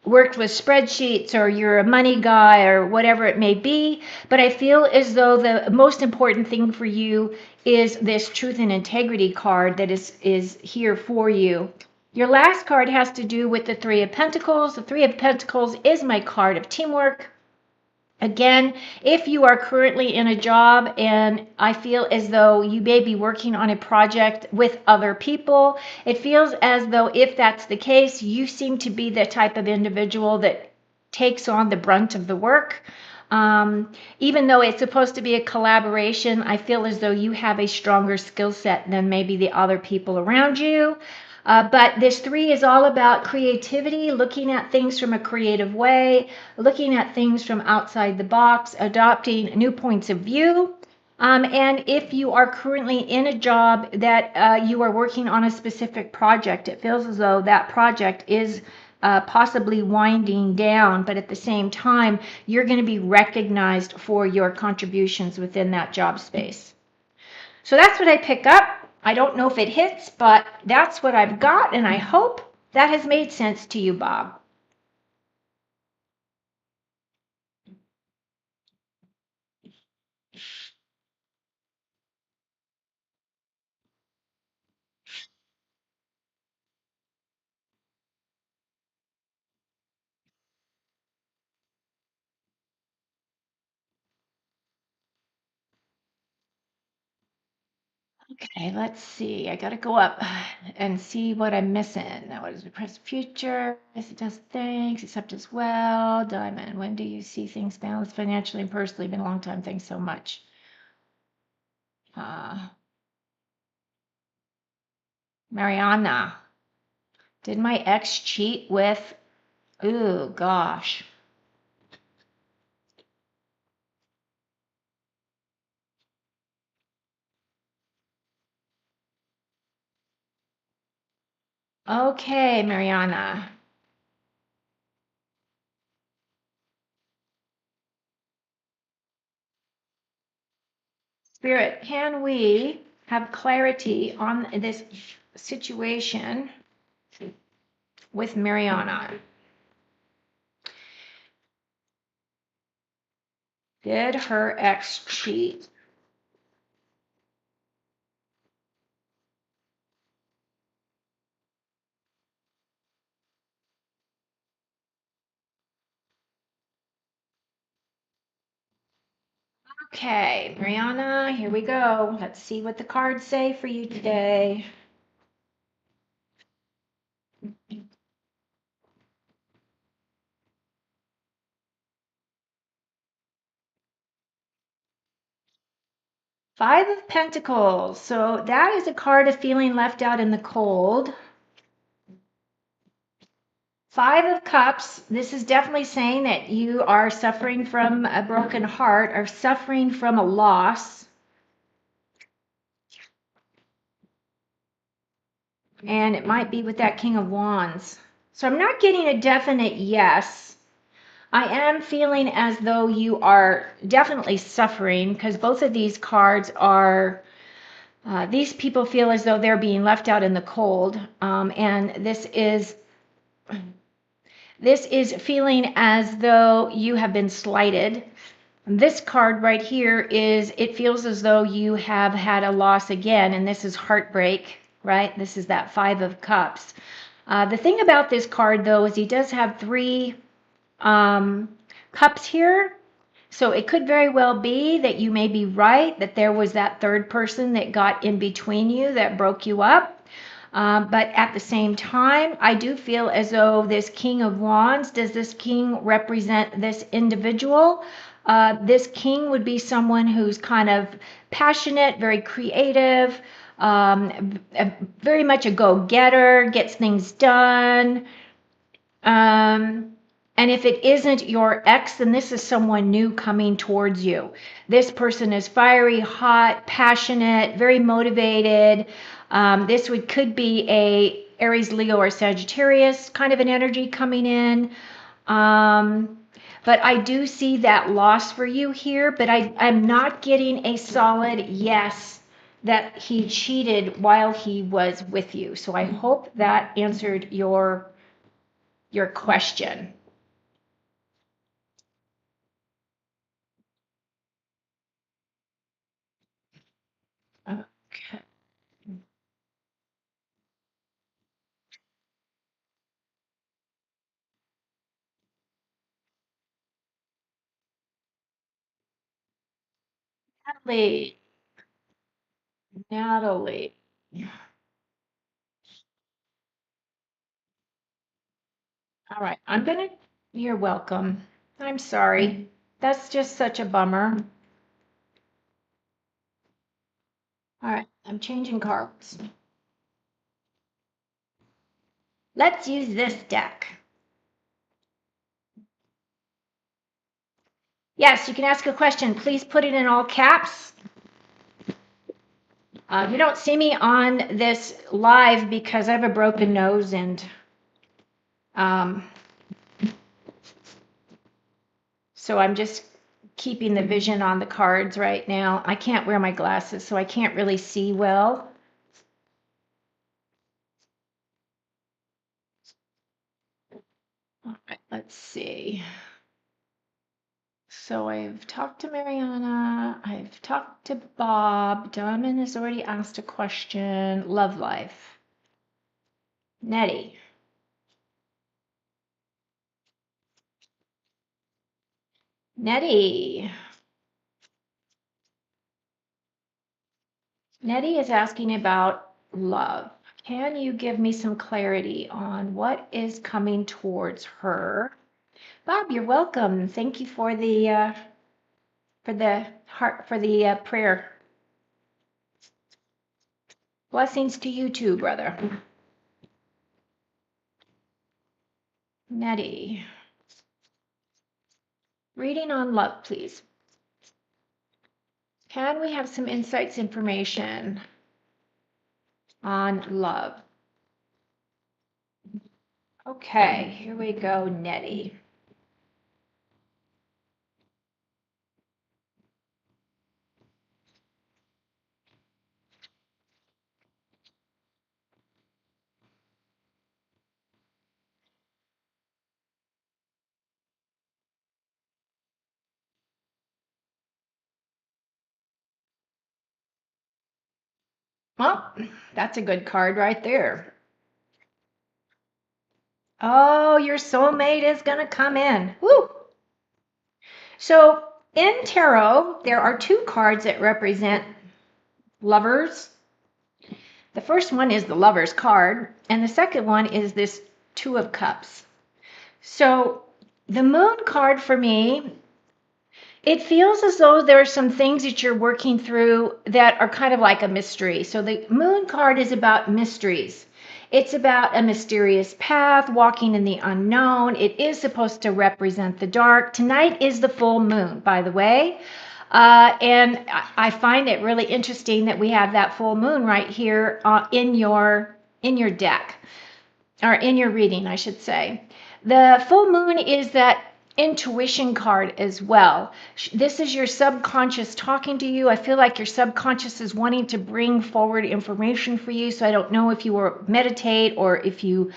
worked with spreadsheets or you're a money guy or whatever it may be, but I feel as though the most important thing for you is this truth and integrity card that is here for you. Your last card has to do with the Three of Pentacles. The Three of Pentacles is my card of teamwork. Again, if you are currently in a job and I feel as though you may be working on a project with other people, it feels as though if that's the case, you seem to be the type of individual that takes on the brunt of the work. Even though it's supposed to be a collaboration, I feel as though you have a stronger skill set than maybe the other people around you. But this three is all about creativity, looking at things from a creative way, looking at things from outside the box, adopting new points of view. And if you are currently in a job that you are working on a specific project, it feels as though that project is possibly winding down, but at the same time, you're going to be recognized for your contributions within that job space. So that's what I pick up. I don't know if it hits, but that's what I've got, and I hope that has made sense to you, Bob. Okay, let's see. I got to go up and see what I'm missing. Now, what is the present future? Yes, it does things, except as well. Diamond, when do you see things balanced financially and personally? Been a long time. Thanks so much. Mariana, did my ex cheat with? Ooh, gosh. Okay, Mariana. Spirit, can we have clarity on this situation with Mariana? Did her ex cheat? Okay, Mariana, here we go. Let's see what the cards say for you today. Five of Pentacles. So that is a card of feeling left out in the cold. Five of Cups. This is definitely saying that you are suffering from a broken heart or suffering from a loss. And it might be with that King of Wands. So I'm not getting a definite yes. I am feeling as though you are definitely suffering because both of these cards are, these people feel as though they're being left out in the cold. And this is feeling as though you have been slighted. This card right here is, it feels as though you have had a loss again, and this is heartbreak, right? This is that Five of Cups. The thing about this card, though, is he does have three cups here. So it could very well be that you may be right, that there was that third person that got in between you that broke you up. But at the same time, I do feel as though this King of Wands, does this king represent this individual? This king would be someone who's kind of passionate, very creative, very much a go-getter, gets things done. And if it isn't your ex, then this is someone new coming towards you. This person is fiery, hot, passionate, very motivated. This could be a Aries, Leo, or Sagittarius kind of an energy coming in. But I do see that loss for you here, but I'm not getting a solid yes that he cheated while he was with you. So I hope that answered your question. Okay. Natalie. Natalie. All right, you're welcome. I'm sorry. That's just such a bummer. All right, I'm changing cards. Let's use this deck. Yes, you can ask a question. Please put it in all caps. You don't see me on this live because I have a broken nose and um, so I'm just keeping the vision on the cards right now. I can't wear my glasses, so I can't really see well. All right, let's see. So I've talked to Mariana, I've talked to Bob, Diamond has already asked a question, love life. Nettie. Nettie. Nettie is asking about love. Can you give me some clarity on what is coming towards her? Bob, you're welcome. Thank you for the heart for the prayer. Blessings to you too, brother. Nettie. Reading on love, please. Can we have some insights information on love? Okay, here we go, Nettie. Well, that's a good card right there. Oh, your soulmate is going to come in. Woo! So in tarot, there are two cards that represent lovers. The first one is the Lover's card, and the second one is this Two of Cups. So the Moon card for me, it feels as though there are some things that you're working through that are kind of like a mystery. So the Moon card is about mysteries. It's about a mysterious path, walking in the unknown. It is supposed to represent the dark. Tonight is the full moon, by the way. And I find it really interesting that we have that full moon right here in your deck, or in your reading, I should say. The full moon is that intuition card as well. This is your subconscious talking to you. I feel like your subconscious is wanting to bring forward information for you. So I don't know if you meditate or if you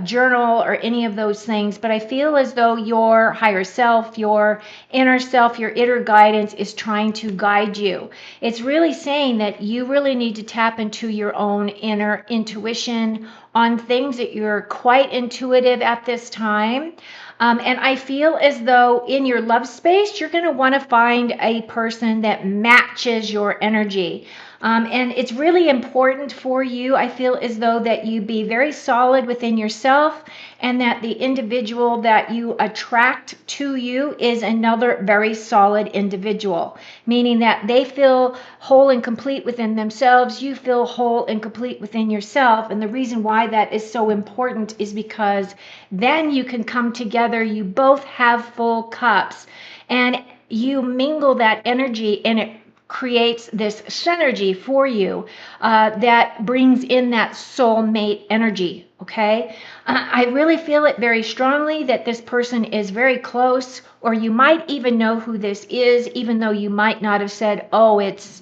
journal or any of those things, but I feel as though your higher self, your inner self, your inner guidance is trying to guide you. It's really saying that you really need to tap into your own inner intuition on things that you're quite intuitive at this time. And I feel as though in your love space, you're going to want to find a person that matches your energy. And it's really important for you, I feel as though, that you be very solid within yourself and that the individual that you attract to you is another very solid individual, meaning that they feel whole and complete within themselves. You feel whole and complete within yourself. And the reason why that is so important is because then you can come together. You both have full cups and you mingle that energy, and it creates this synergy for you that brings in that soulmate energy. Okay, I really feel it very strongly that this person is very close, or you might even know who this is, even though you might not have said, oh, it's,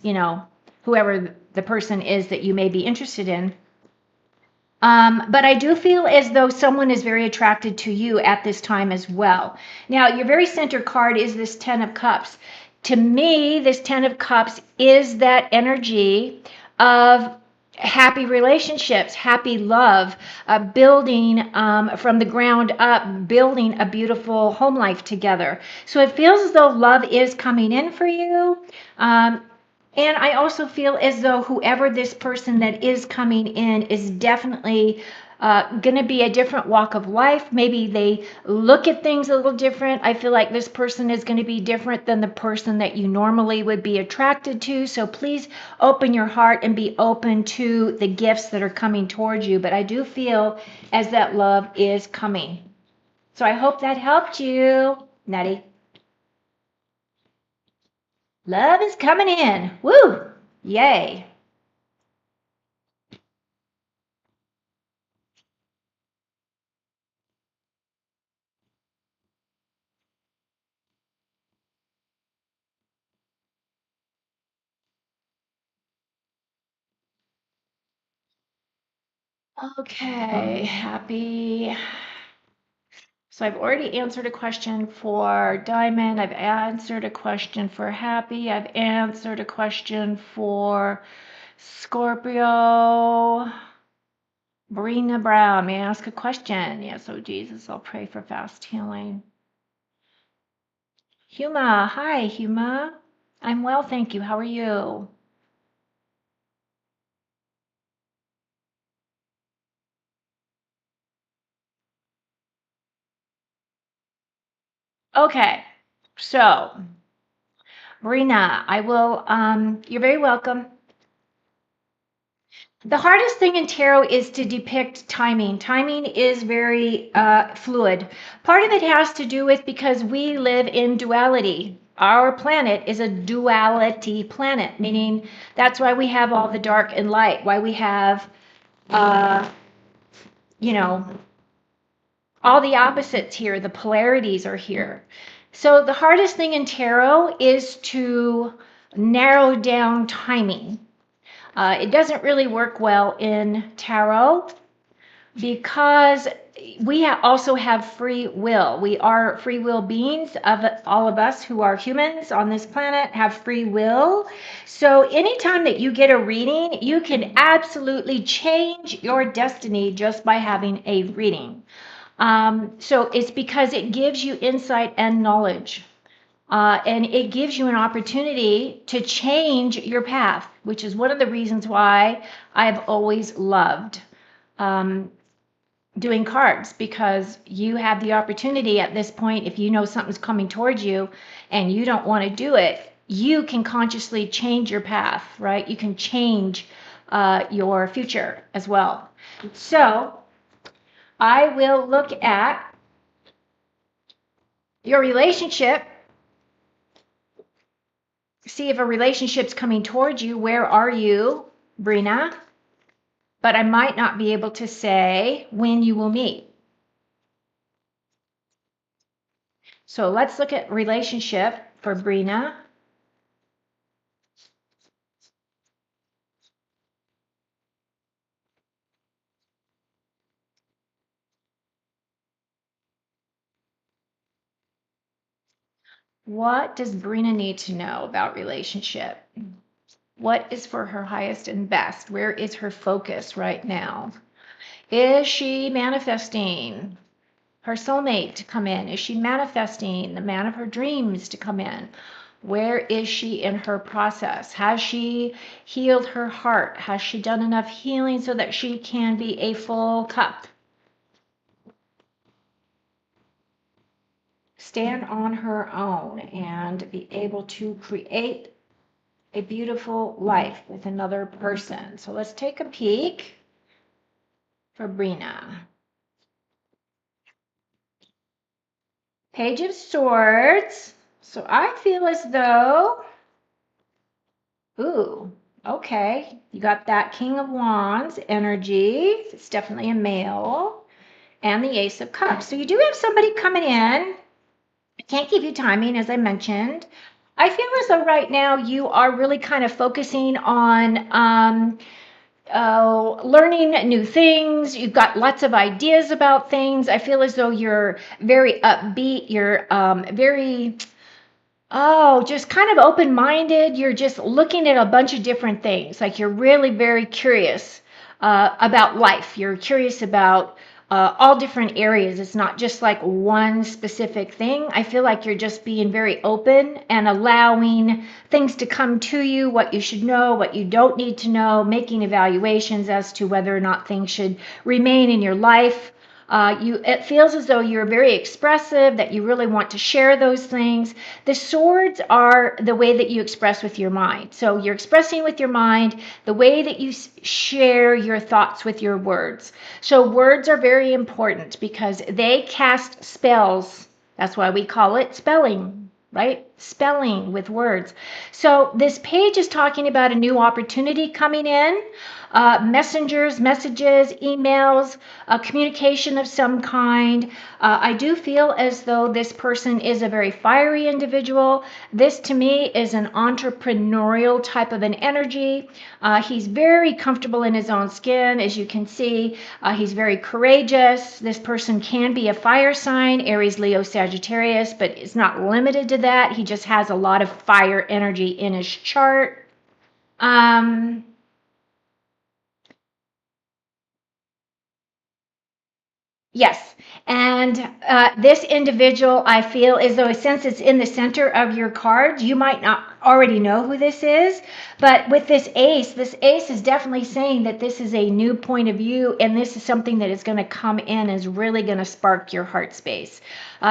whoever the person is that you may be interested in. But I do feel as though someone is very attracted to you at this time as well. Now, your very center card is this Ten of Cups. To me, this Ten of Cups is that energy of happy relationships, happy love, building from the ground up, building a beautiful home life together. So it feels as though love is coming in for you. Um, and I also feel as though whoever this person that is coming in is definitely going to be a different walk of life. Maybe they look at things a little different. I feel like this person is going to be different than the person that you normally would be attracted to. So please open your heart and be open to the gifts that are coming towards you. But I do feel as that love is coming. So I hope that helped you, Nettie. Love is coming in. Woo! Yay. Okay, happy. So I've already answered a question for Diamond. I've answered a question for Happy. I've answered a question for Scorpio. Brina Brown, may I ask a question? Yes, oh Jesus, I'll pray for fast healing. Huma, hi Huma. I'm well, thank you. How are you? Okay, so Brina, I will, you're very welcome. The hardest thing in tarot is to depict timing. Timing is very fluid. Part of it has to do with because we live in duality. Our planet is a duality planet, meaning that's why we have all the dark and light, why we have, uh, you know, all the opposites here, the polarities are here. So the hardest thing in tarot is to narrow down timing. It doesn't really work well in tarot because we also have free will. We are free will beings. Of all of us who are humans on this planet have free will. So anytime that you get a reading, you can absolutely change your destiny just by having a reading. So it's because it gives you insight and knowledge. And it gives you an opportunity to change your path, which is one of the reasons why I've always loved um, doing cards, because you have the opportunity at this point, if you know something's coming towards you and you don't want to do it, you can consciously change your path, right? You can change your future as well. So I will look at your relationship, see if a relationship's coming towards you. Where are you, Brina? But I might not be able to say when you will meet. So let's look at relationship for Brina. What does Brina need to know about relationship? What is for her highest and best? Where is her focus right now? Is she manifesting her soulmate to come in? Is she manifesting the man of her dreams to come in? Where is she in her process? Has she healed her heart? Has she done enough healing so that she can be a full cup? Stand on her own and be able to create a beautiful life with another person. So let's take a peek for Brina. Page of Swords. So I feel as though, ooh, okay, you got that King of Wands energy. It's definitely a male. And the Ace of Cups. So you do have somebody coming in. I can't give you timing, as I mentioned. I feel as though right now you are really kind of focusing on learning new things. You've got lots of ideas about things. I feel as though you're very upbeat. You're very Oh, just kind of open-minded. You're just looking at a bunch of different things. Like you're really very curious about life. You're curious about all different areas. It's not just like one specific thing. I feel like you're just being very open and allowing things to come to you, what you should know, what you don't need to know, making evaluations as to whether or not things should remain in your life. It feels as though you're very expressive, that you really want to share those things. The swords are the way that you express with your mind. So you're expressing with your mind the way that you share your thoughts with your words. So words are very important because they cast spells. That's why we call it spelling, right? Spelling with words. So this page is talking about a new opportunity coming in, messengers, messages, emails, communication of some kind. I do feel as though this person is a very fiery individual. This to me is an entrepreneurial type of an energy. He's very comfortable in his own skin, as you can see. He's very courageous. This person can be a fire sign, Aries, Leo, Sagittarius, but it's not limited to that. He just has a lot of fire energy in his chart. Um, Yes. And this individual, I feel as though since it's in the center of your cards, you might not already know who this is. But with this ace is definitely saying that this is a new point of view and this is something that is going to come in and is really going to spark your heart space.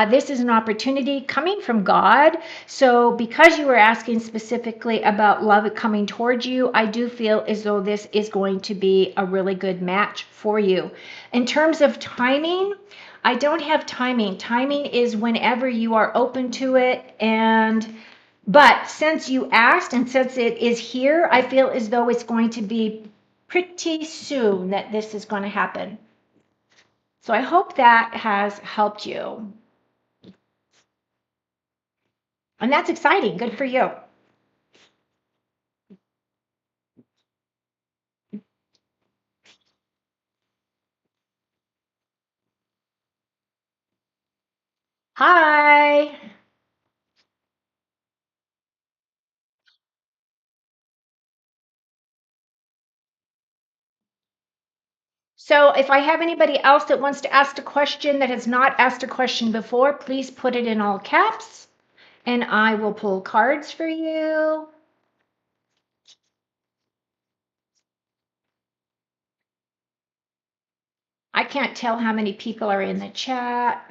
This is an opportunity coming from God. So because you were asking specifically about love coming towards you, I do feel as though this is going to be a really good match for you. In terms of timing, I don't have timing. Timing is whenever you are open to it. But since you asked and since it is here, I feel as though it's going to be pretty soon that this is going to happen. So I hope that has helped you. And that's exciting. Good for you. Hi. So if I have anybody else that wants to ask a question that has not asked a question before, please put it in all caps and I will pull cards for you. I can't tell how many people are in the chat.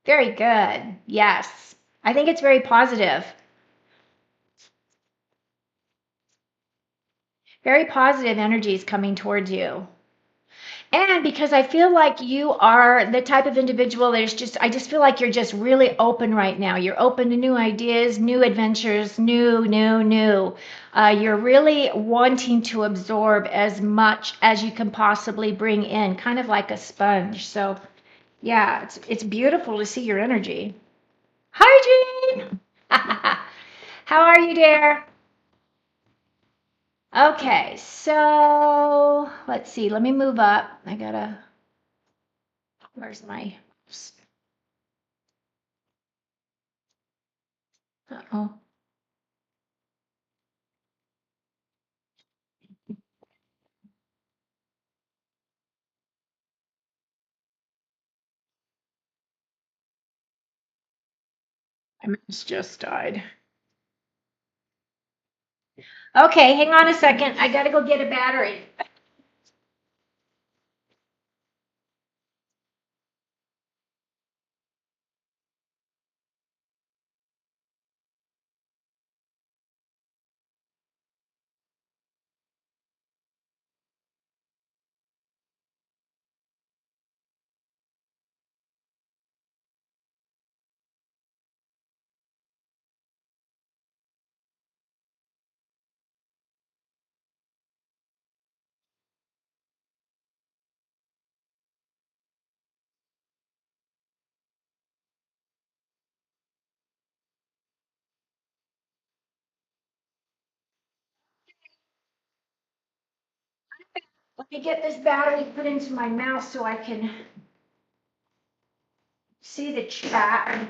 Very good. Yes. I think it's very positive. Very positive energies coming towards you. And because I feel like you are the type of individual that is just, I just feel like you're just really open right now. You're open to new ideas, new adventures, new. You're really wanting to absorb as much as you can possibly bring in, kind of like a sponge. So, yeah, it's beautiful to see your energy. Hi, Jean. How are you, dear? Okay, so let's see. Let me move up. Where's my, uh-oh. My mouse just died. Okay, hang on a second. I gotta go get a battery. Let me get this battery put into my mouse so I can see the chat.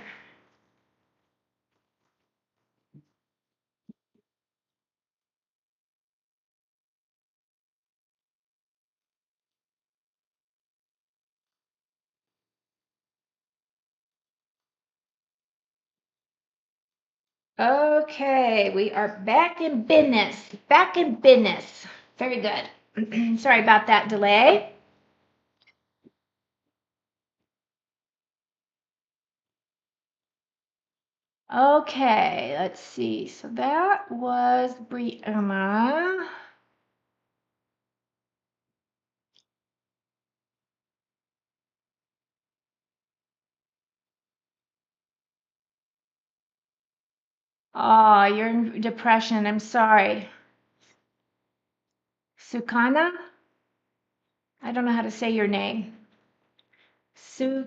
Okay, we are back in business. Back in business. Very good. Sorry about that delay. Okay, let's see. So that was Brianna. Oh, you're in depression. I'm sorry. Sukana? I don't know how to say your name. Su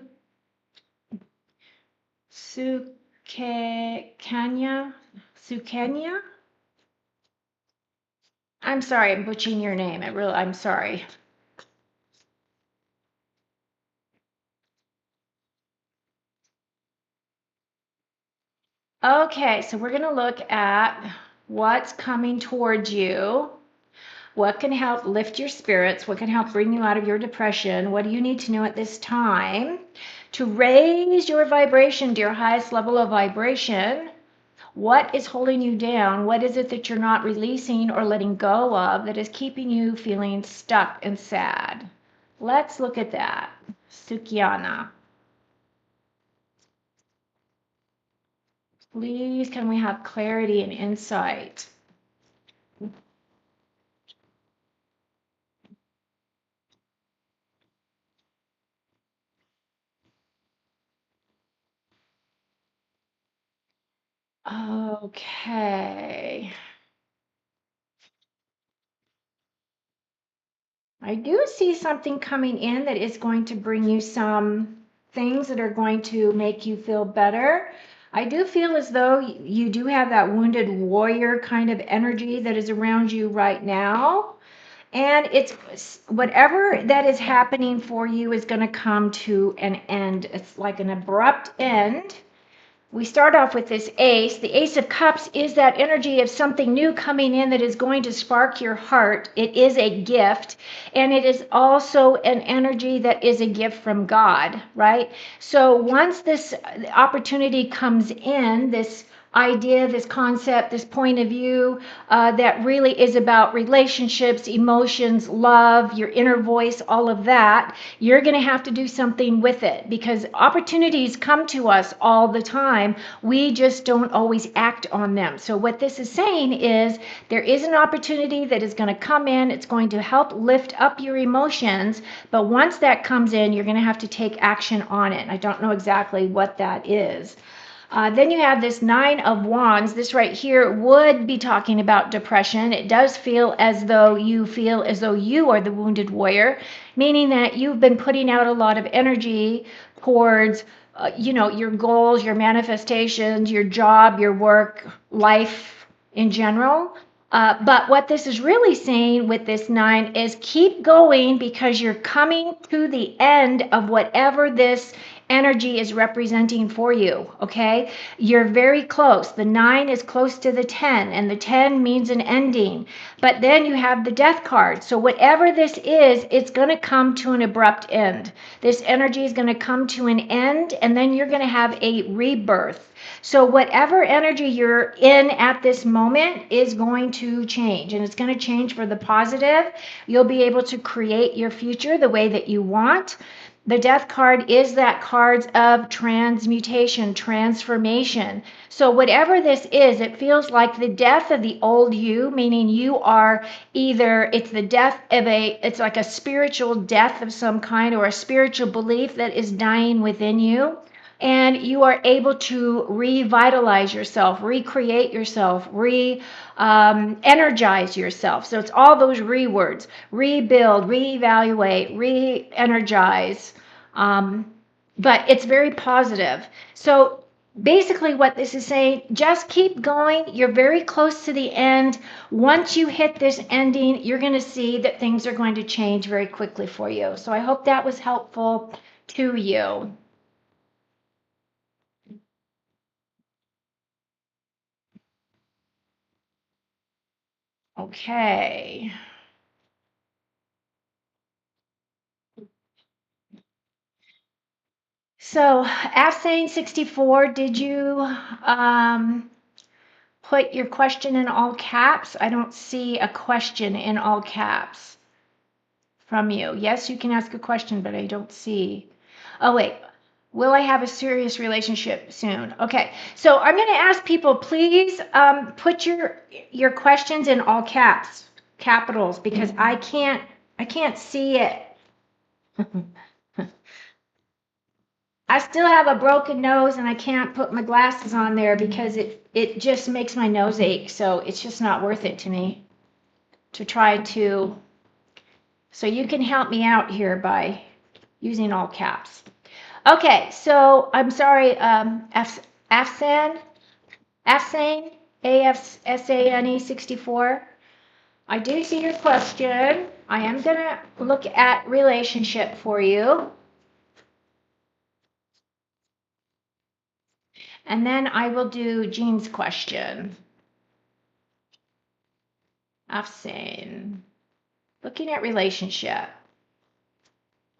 Sukanya? Sukanya? I'm sorry, I'm butchering your name. I'm sorry. Okay, so we're going to look at what's coming towards you. What can help lift your spirits? What can help bring you out of your depression? What do you need to know at this time to raise your vibration to your highest level of vibration? What is holding you down? What is it that you're not releasing or letting go of that is keeping you feeling stuck and sad? Let's look at that. Sukiana. Please, can we have clarity and insight? Okay. I do see something coming in that is going to bring you some things that are going to make you feel better. I do feel as though you do have that wounded warrior kind of energy that is around you right now. And it's whatever that is happening for you is going to come to an end. It's like an abrupt end. We start off with this ace. The Ace of Cups is that energy of something new coming in that is going to spark your heart. It is a gift, and it is also an energy that is a gift from God, right? So once this opportunity comes in, this idea, this concept, this point of view that really is about relationships, emotions, love, your inner voice, all of that, you're going to have to do something with it because opportunities come to us all the time. We just don't always act on them. So, what this is saying is there is an opportunity that is going to come in, it's going to help lift up your emotions. But once that comes in, you're going to have to take action on it. I don't know exactly what that is. Then you have this Nine of Wands. This right here would be talking about depression. It does feel as though you are the wounded warrior, meaning that you've been putting out a lot of energy towards, your goals, your manifestations, your job, your work, life in general. But what this is really saying with this nine is keep going because you're coming to the end of whatever this energy is representing for you. Okay. You're very close. The nine is close to the 10, and the 10 means an ending. But then you have the death card. So whatever this is, it's going to come to an abrupt end. This energy is going to come to an end, and then you're going to have a rebirth. So whatever energy you're in at this moment is going to change, and it's going to change for the positive. You'll be able to create your future the way that you want. The death card is that cards of transmutation, transformation. So whatever this is, it feels like the death of the old you, meaning you are either, it's the death of it's like a spiritual death of some kind or a spiritual belief that is dying within you. And you are able to revitalize yourself, recreate yourself, energize yourself. So it's all those words: rebuild, reevaluate, re-energize. But it's very positive. So basically what this is saying, just keep going. You're very close to the end. Once you hit this ending, you're going to see that things are going to change very quickly for you. So I hope that was helpful to you. Okay. So, Afsane 64, did you put your question in all caps? I don't see a question in all caps from you. Yes, you can ask a question, but I don't see. Oh, wait. Will I have a serious relationship soon? Okay, so I'm going to ask people, please put your questions in all caps, capitals, because I can't see it. I still have a broken nose and I can't put my glasses on there because it just makes my nose ache. So it's just not worth it to me to try to. So you can help me out here by using all caps. Okay, so I'm sorry, Afsan, AFSANE 64. I do see your question. I am going to look at relationship for you. And then I will do Jean's question. Afsan, looking at relationship.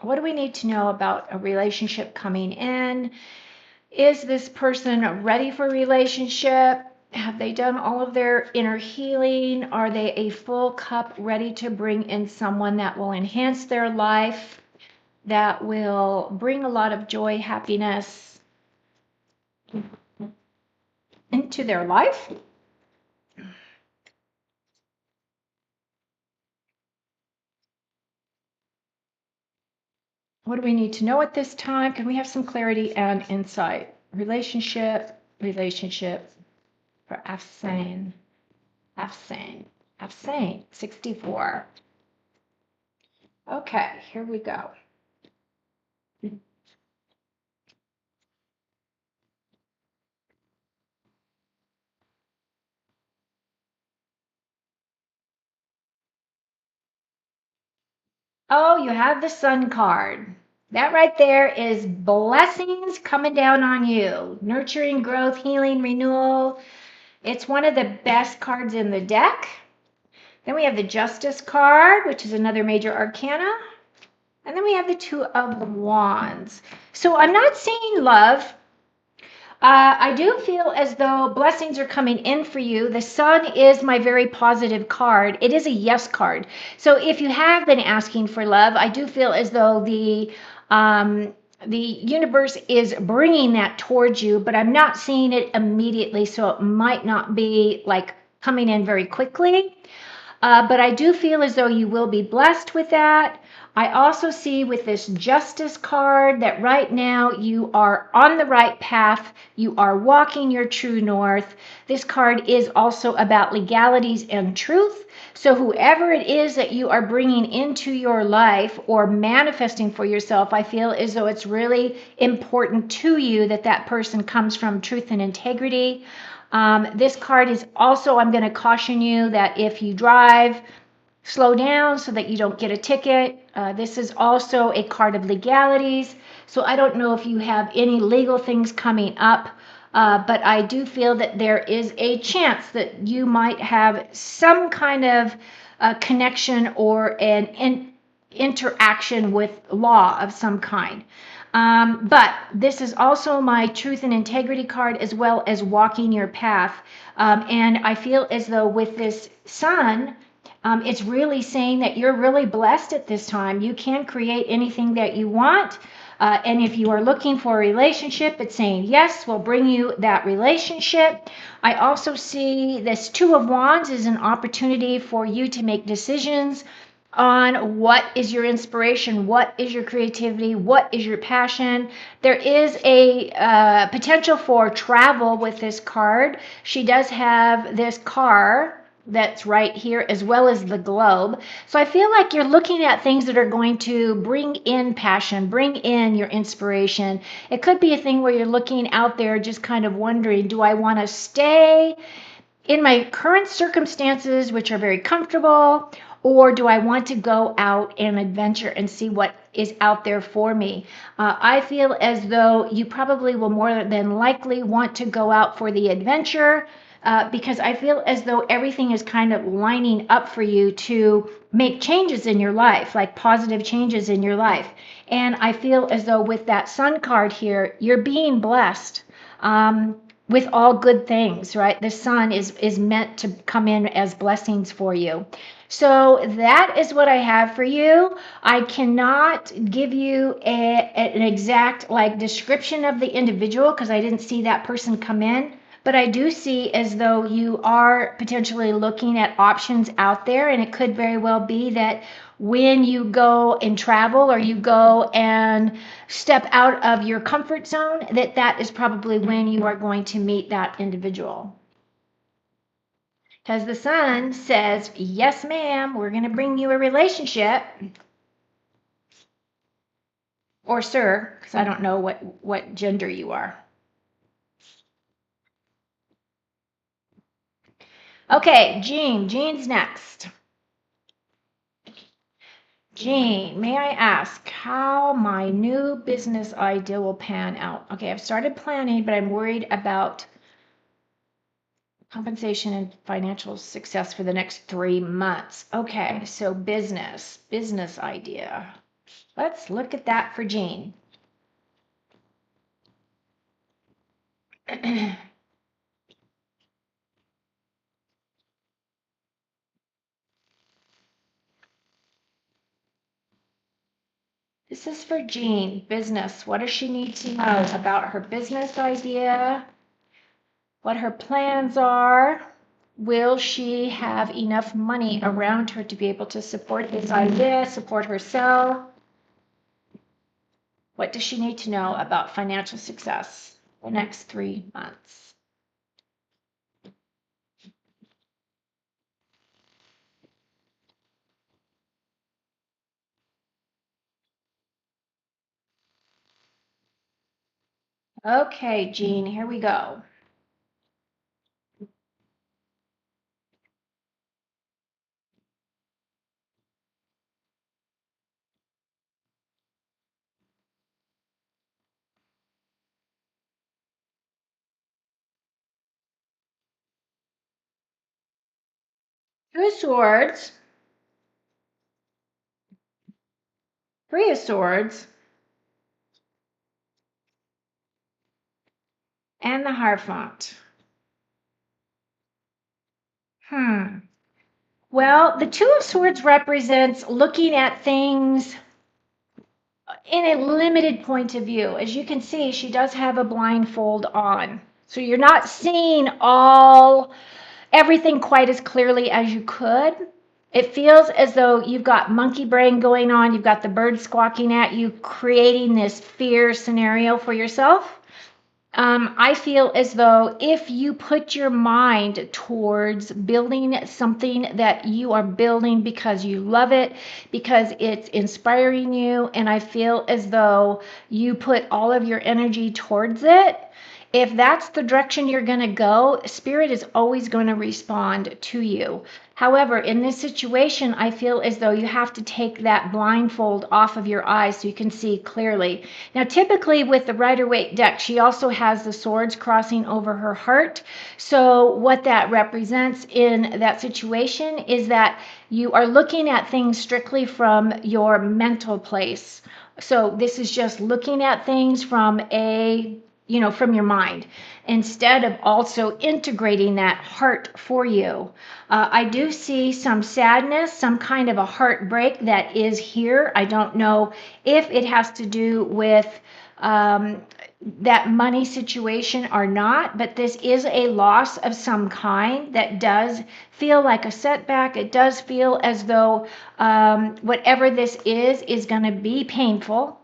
What do we need to know about a relationship coming in? Is this person ready for a relationship? Have they done all of their inner healing? Are they a full cup ready to bring in someone that will enhance their life, that will bring a lot of joy, happiness into their life? What do we need to know at this time? Can we have some clarity and insight? Relationship for Afsan 64. Okay, here we go. Oh, you have the Sun card. That right there is blessings coming down on you. Nurturing, growth, healing, renewal. It's one of the best cards in the deck. Then we have the Justice card, which is another major arcana. And then we have the Two of Wands. So I'm not seeing love. I do feel as though blessings are coming in for you. The Sun is my very positive card. It is a yes card. So if you have been asking for love, I do feel as though the universe is bringing that towards you, but I'm not seeing it immediately. So it might not be like coming in very quickly. But I do feel as though you will be blessed with that. I also see with this Justice card that right now you are on the right path. You are walking your true north. This card is also about legalities and truth. So whoever it is that you are bringing into your life or manifesting for yourself, I feel as though it's really important to you that that person comes from truth and integrity. This card is also, I'm going to caution you that if you drive, slow down so that you don't get a ticket. This is also a card of legalities. So I don't know if you have any legal things coming up, but I do feel that there is a chance that you might have some kind of connection or an interaction with law of some kind. But this is also my truth and integrity card as well as walking your path. And I feel as though with this Sun, it's really saying that you're really blessed at this time. You can create anything that you want. And if you are looking for a relationship, it's saying yes, we'll bring you that relationship. I also see this Two of Wands is an opportunity for you to make decisions on what is your inspiration, what is your creativity, what is your passion. There is a potential for travel with this card. She does have this car that's right here as well as the globe. So I feel like you're looking at things that are going to bring in passion, bring in your inspiration. It could be a thing where you're looking out there just kind of wondering, do I want to stay in my current circumstances, which are very comfortable, or do I want to go out and adventure and see what is out there for me? I feel as though you probably will more than likely want to go out for the adventure because I feel as though everything is kind of lining up for you to make changes in your life, like positive changes in your life. And I feel as though with that Sun card here, you're being blessed. with all good things, right? The sun is meant to come in as blessings for you. So that is what I have for you. I cannot give you an exact like description of the individual because I didn't see that person come in. But I do see as though you are potentially looking at options out there, and it could very well be that when you go and travel or you go and step out of your comfort zone, that is probably when you are going to meet that individual. Because the sun says, yes, ma'am, we're going to bring you a relationship. Or sir, because I don't know what gender you are. Okay, Jean. Jean's next. Jean, may I ask how my new business idea will pan out? Okay, I've started planning, but I'm worried about compensation and financial success for the next 3 months. Okay, so business idea. Let's look at that for Jean. This is for Jean, business. What does she need to know about her business idea? What her plans are? Will she have enough money around her to be able to support this idea, support herself? What does she need to know about financial success the next 3 months? Okay, Jean, here we go. Two of Swords, Three of Swords, and the Hierophant. Well, the Two of Swords represents looking at things in a limited point of view. As you can see, she does have a blindfold on. So you're not seeing everything quite as clearly as you could. It feels as though you've got monkey brain going on. You've got the bird squawking at you, creating this fear scenario for yourself. I feel as though if you put your mind towards building something that you are building because you love it, because it's inspiring you, and I feel as though you put all of your energy towards it, if that's the direction you're going to go, Spirit is always going to respond to you. However, in this situation, I feel as though you have to take that blindfold off of your eyes so you can see clearly. Now, typically with the Rider-Waite deck, she also has the swords crossing over her heart. So what that represents in that situation is that you are looking at things strictly from your mental place. So this is just looking at things from from your mind, instead of also integrating that heart for you. I do see some sadness, some kind of a heartbreak that is here. I don't know if it has to do with that money situation or not, but this is a loss of some kind that does feel like a setback. It does feel as though whatever this is going to be painful.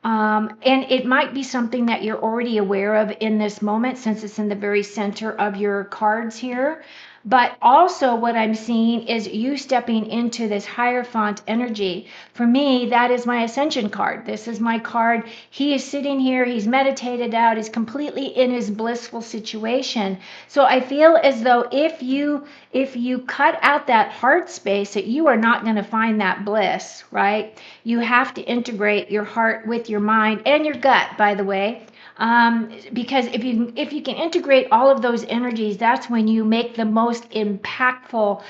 And it might be something that you're already aware of in this moment since it's in the very center of your cards here. But also what I'm seeing is you stepping into this Hierophant energy. For me, that is my Ascension card. This is my card. He is sitting here. He's meditated out. He's completely in his blissful situation. So I feel as though if you cut out that heart space, that you are not going to find that bliss, right? You have to integrate your heart with your mind and your gut, by the way. Because if you can integrate all of those energies, that's when you make the most impactful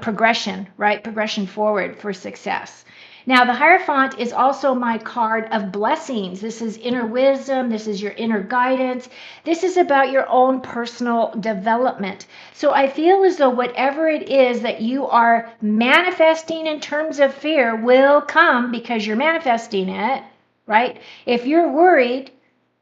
progression, right? Progression forward for success. Now, the Hierophant is also my card of blessings. This is inner wisdom. This is your inner guidance. This is about your own personal development. So I feel as though whatever it is that you are manifesting in terms of fear will come because you're manifesting it, right? If you're worried,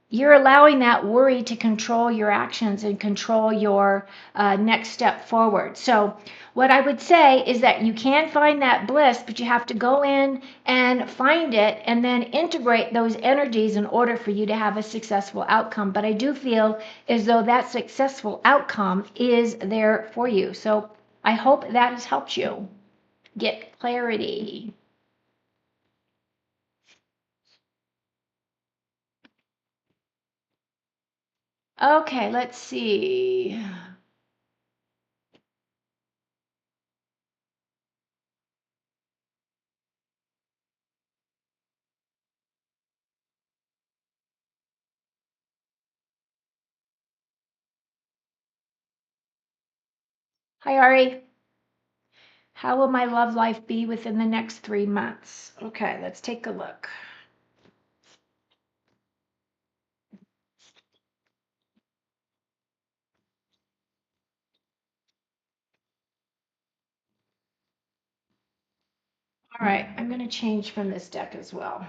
you're allowing that worry to control your actions and control your next step forward. So what I would say is that you can find that bliss, but you have to go in and find it and then integrate those energies in order for you to have a successful outcome. But I do feel as though that successful outcome is there for you. So I hope that has helped you get clarity. Okay, let's see. Hi, Ari. How will my love life be within the next 3 months? Okay, let's take a look. All right, I'm going to change from this deck as well.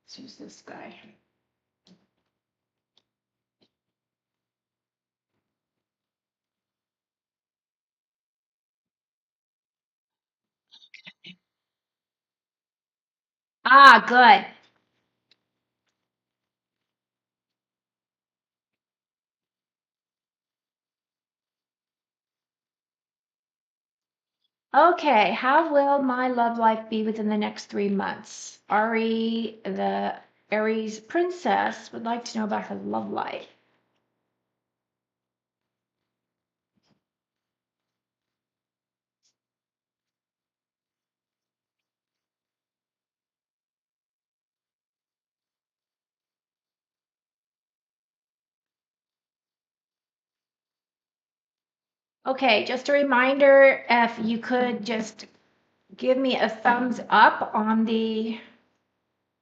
Let's use this guy. Ah, good. Okay, how will my love life be within the next 3 months? Ari, the Aries princess, would like to know about her love life. Okay, just a reminder, if you could just give me a thumbs up on the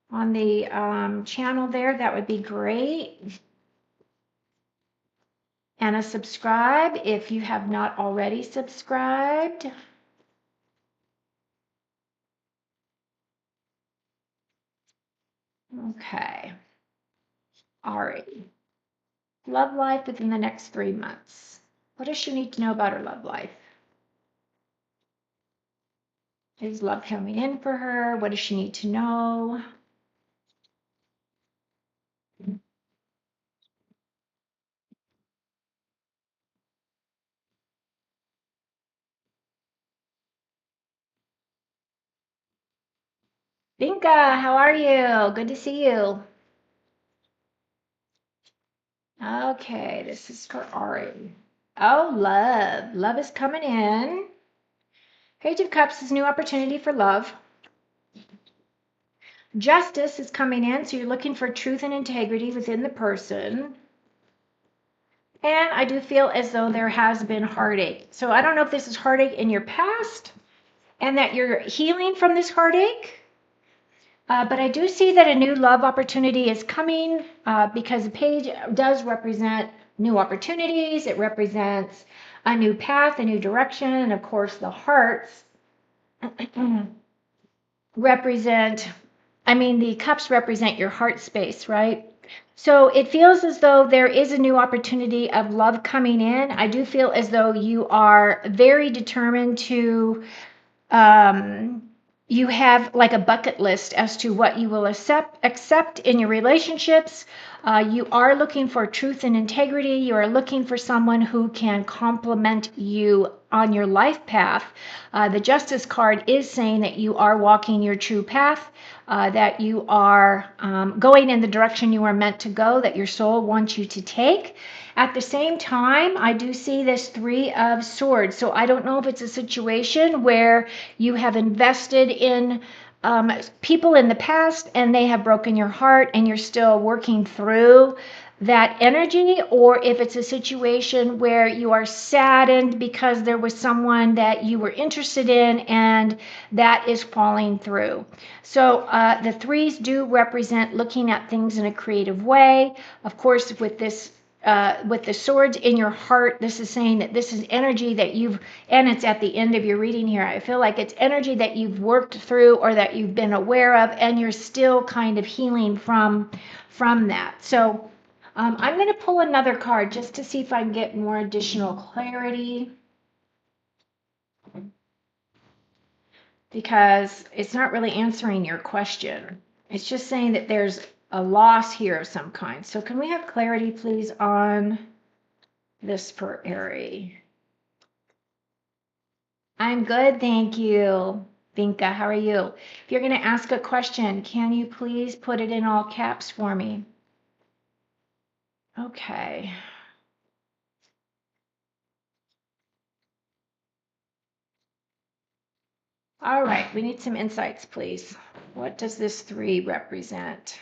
channel there, that would be great. And a subscribe if you have not already subscribed. Okay. Ari. Love life within the next 3 months. What does she need to know about her love life? Is love coming in for her? What does she need to know? Binka, how are you? Good to see you. Okay, this is for Ari. Oh, love. Love is coming in. Page of Cups is new opportunity for love. Justice is coming in, so you're looking for truth and integrity within the person. And I do feel as though there has been heartache. So I don't know if this is heartache in your past and that you're healing from this heartache. But I do see that a new love opportunity is coming because the page does represent new opportunities. It represents a new path, a new direction. And of course, the hearts represent, the cups represent your heart space, right? So it feels as though there is a new opportunity of love coming in. I do feel as though you are very determined to, you have like a bucket list as to what you will accept in your relationships. You are looking for truth and integrity. You are looking for someone who can complement you on your life path. The Justice card is saying that you are walking your true path, that you are going in the direction you are meant to go, that your soul wants you to take. At the same time, I do see this Three of Swords. So I don't know if it's a situation where you have invested in people in the past and they have broken your heart and you're still working through that energy, or if it's a situation where you are saddened because there was someone that you were interested in and that is falling through. So the threes do represent looking at things in a creative way. Of course, with the swords in your heart, this is saying that this is energy that you've, and it's at the end of your reading here, I feel like it's energy that you've worked through or that you've been aware of, and you're still kind of healing from that. So I'm going to pull another card just to see if I can get more additional clarity, because it's not really answering your question. It's just saying that there's a loss here of some kind. So can we have clarity, please, on this for Ari? I'm good, thank you. Vinka, how are you? If you're going to ask a question, can you please put it in all caps for me? Okay. All right, we need some insights, please. What does this 3 represent?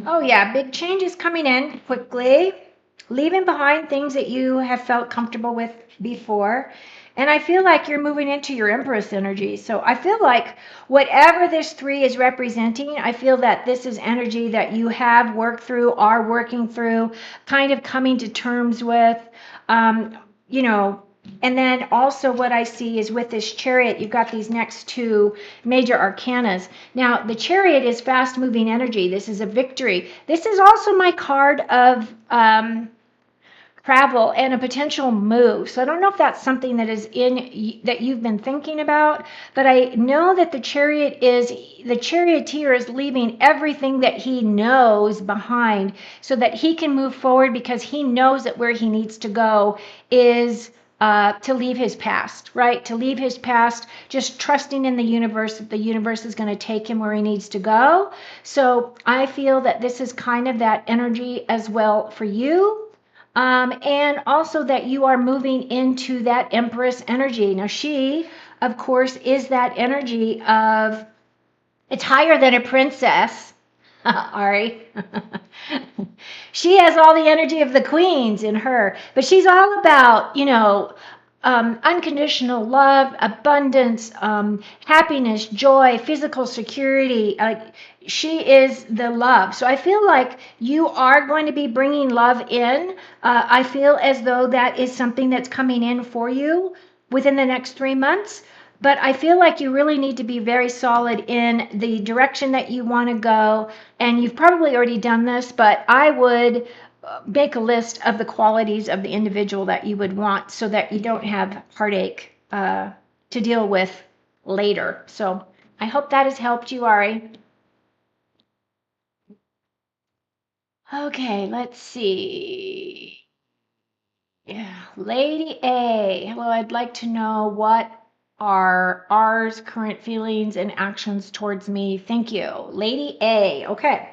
Oh yeah, big changes coming in quickly, leaving behind things that you have felt comfortable with before. And I feel like you're moving into your Empress energy. So I feel like whatever this 3 is representing, I feel that this is energy that you have worked through, are working through, kind of coming to terms with. You know, and then also what I see is with this Chariot, you've got these next 2 major arcanas. Now, the Chariot is fast moving energy. This is a victory. This is also my card of travel and a potential move. So I don't know if that's something that is that you've been thinking about, but I know that the charioteer is leaving everything that he knows behind so that he can move forward, because he knows that where he needs to go is to leave his past, right? To leave his past, just trusting in the universe that the universe is going to take him where he needs to go. So I feel that this is kind of that energy as well for you. And also that you are moving into that Empress energy. Now, she, of course, is that energy of, it's higher than a princess, Ari. She has all the energy of the queens in her, but she's all about, unconditional love, abundance, happiness, joy, physical security. Like, she is the love. So I feel like you are going to be bringing love in. I feel as though that is something that's coming in for you within the next 3 months. But I feel like you really need to be very solid in the direction that you want to go. And you've probably already done this, but I would make a list of the qualities of the individual that you would want so that you don't have heartache to deal with later. So I hope that has helped you, Ari. Okay, let's see. Yeah, Lady A. Hello, I'd like to know what are R's current feelings and actions towards me. Thank you. Lady A. Okay.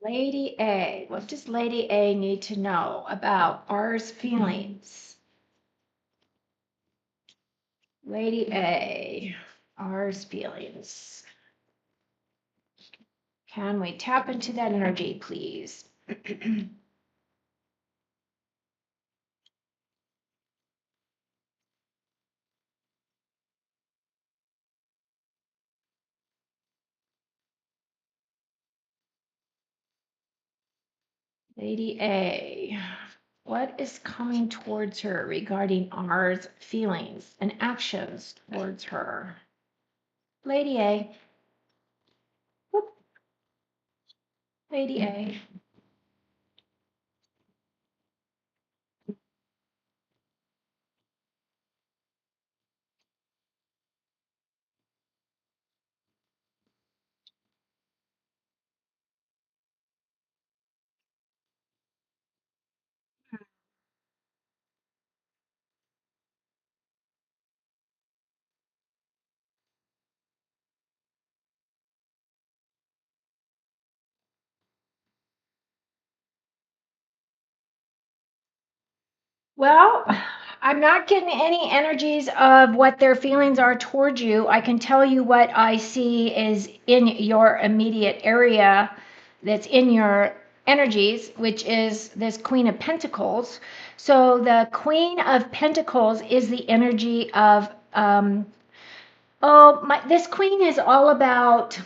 Lady A. What does Lady A need to know about R's feelings? Lady A. R's feelings. Can we tap into that energy, please? Lady A, what is coming towards her regarding R's feelings and actions towards her? Lady A. Whoop. Lady A. Well, I'm not getting any energies of what their feelings are towards you. I can tell you what I see is in your immediate area that's in your energies, which is this Queen of Pentacles. So the Queen of Pentacles is the energy of, this Queen is all about.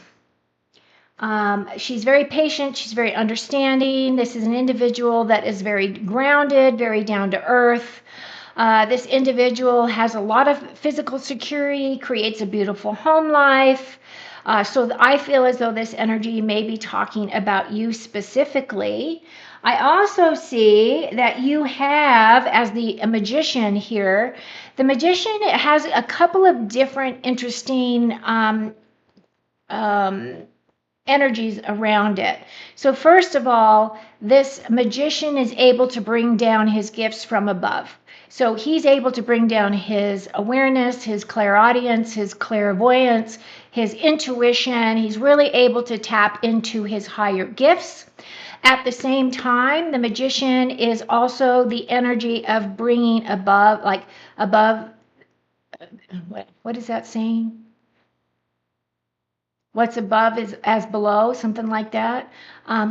She's very patient. She's very understanding. This is an individual that is very grounded, very down to earth. This individual has a lot of physical security, creates a beautiful home life. So I feel as though this energy may be talking about you specifically. I also see that you have, as the magician here, the magician has a couple of different interesting um, energies around it. So first of all, this magician is able to bring down his gifts from above. So he's able to bring down his awareness, his clairaudience, his clairvoyance, his intuition. He's really able to tap into his higher gifts. At the same time, the magician is also the energy of bringing above, like above, what is that saying? What's above is as below, something like that.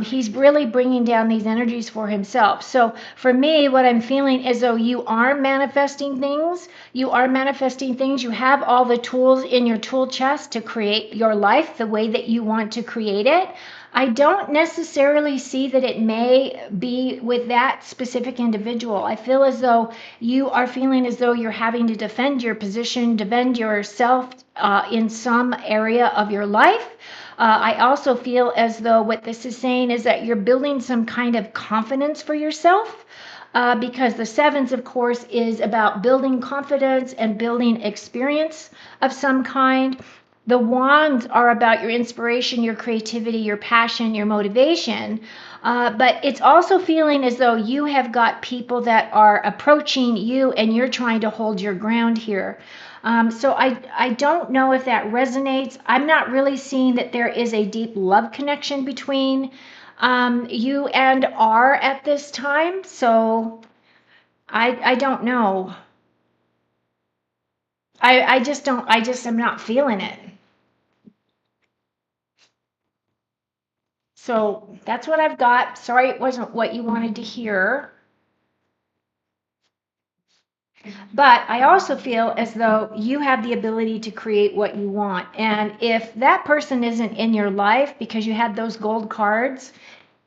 He's really bringing down these energies for himself. So for me, what I'm feeling is though you are manifesting things. You are manifesting things. You have all the tools in your tool chest to create your life the way that you want to create it. I don't necessarily see that it may be with that specific individual. I feel as though you are feeling as though you're having to defend your position, defend yourself in some area of your life. I also feel as though what this is saying is that you're building some kind of confidence for yourself. Because the sevens, of course, is about building confidence and building experience of some kind. The wands are about your inspiration, your creativity, your passion, your motivation. But it's also feeling as though you have got people that are approaching you and you're trying to hold your ground here. So I don't know if that resonates. I'm not really seeing that there is a deep love connection between you and R at this time. So I don't know. I just don't, I just am not feeling it. So that's what I've got. Sorry it wasn't what you wanted to hear. But I also feel as though you have the ability to create what you want. And if that person isn't in your life because you had those gold cards,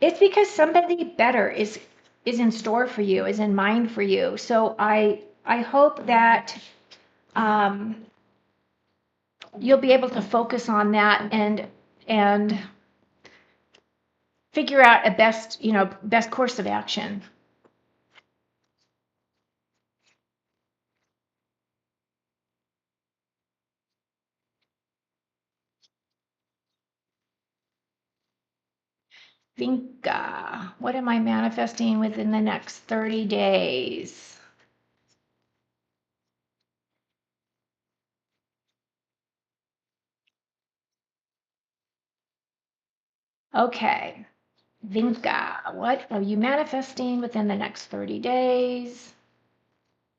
it's because somebody better is in store for you, is in mind for you. So I hope that um, you'll be able to focus on that and figure out a best course of action. Vinca, what am I manifesting within the next 30 days? Okay, Vinca, what are you manifesting within the next 30 days?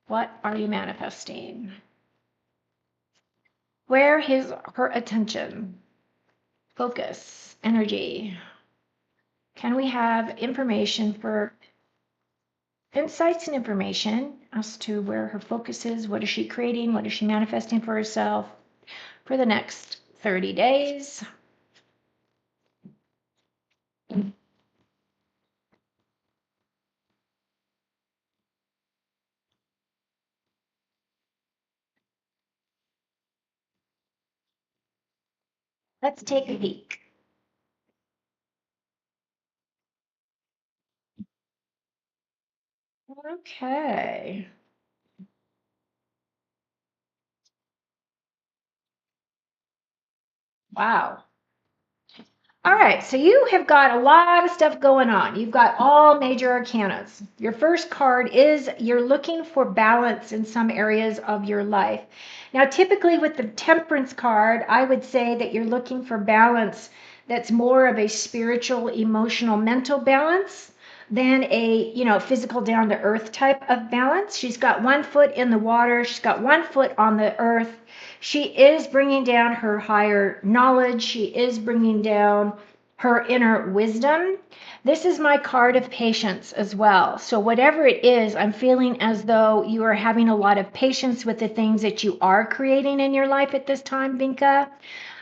What are you manifesting? Where is her attention? Focus, energy. Can we have information for insights and information as to where her focus is? What is she creating? What is she manifesting for herself for the next 30 days? Let's take a peek. Okay. Wow. All right, so you have got a lot of stuff going on. You've got all major arcanas. Your first card is you're looking for balance in some areas of your life. Now, typically with the Temperance card, I would say that you're looking for balance that's more of a spiritual, emotional, mental balance. than a, physical down to earth type of balance. She's got one foot in the water, she's got one foot on the earth. She is bringing down her higher knowledge, she is bringing down her inner wisdom. This is my card of patience as well. So whatever it is, I'm feeling as though you are having a lot of patience with the things that you are creating in your life at this time, Vinka.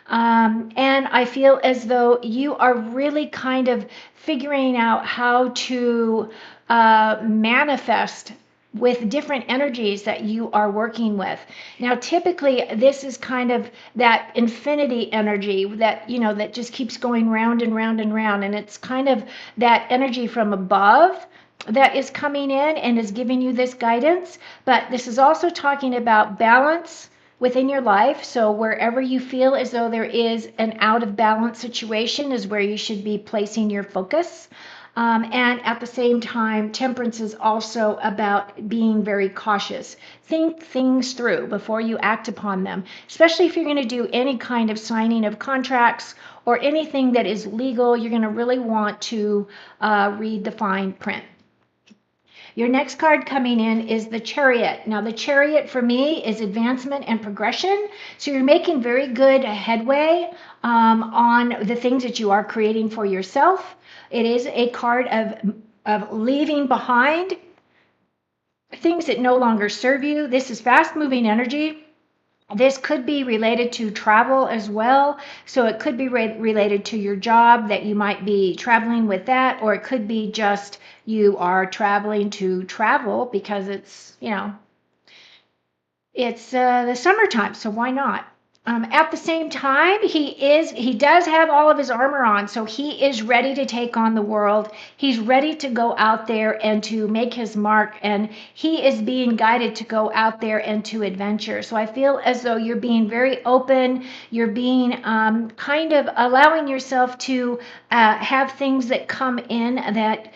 And I feel as though you are really kind of figuring out how to manifest with different energies that you are working with. Now, typically, this is kind of that infinity energy that, that just keeps going round and round and round. And it's kind of that energy from above that is coming in and is giving you this guidance. But this is also talking about balance within your life. So wherever you feel as though there is an out of balance situation is where you should be placing your focus. And at the same time, temperance is also about being very cautious. Think things through before you act upon them, especially if you're going to do any kind of signing of contracts or anything that is legal. You're going to really want to read the fine print. Your next card coming in is the Chariot. Now, the Chariot for me is advancement and progression. So you're making very good headway on the things that you are creating for yourself. It is a card of leaving behind things that no longer serve you. This is fast moving energy. This could be related to travel as well. So it could be related to your job, that you might be traveling with that, or it could be just you are traveling to travel because it's, it's the summertime, so why not? At the same time, he does have all of his armor on, so he is ready to take on the world. He's ready to go out there and to make his mark, and he is being guided to go out there and to adventure. So I feel as though you're being very open. You're being kind of allowing yourself to have things that come in that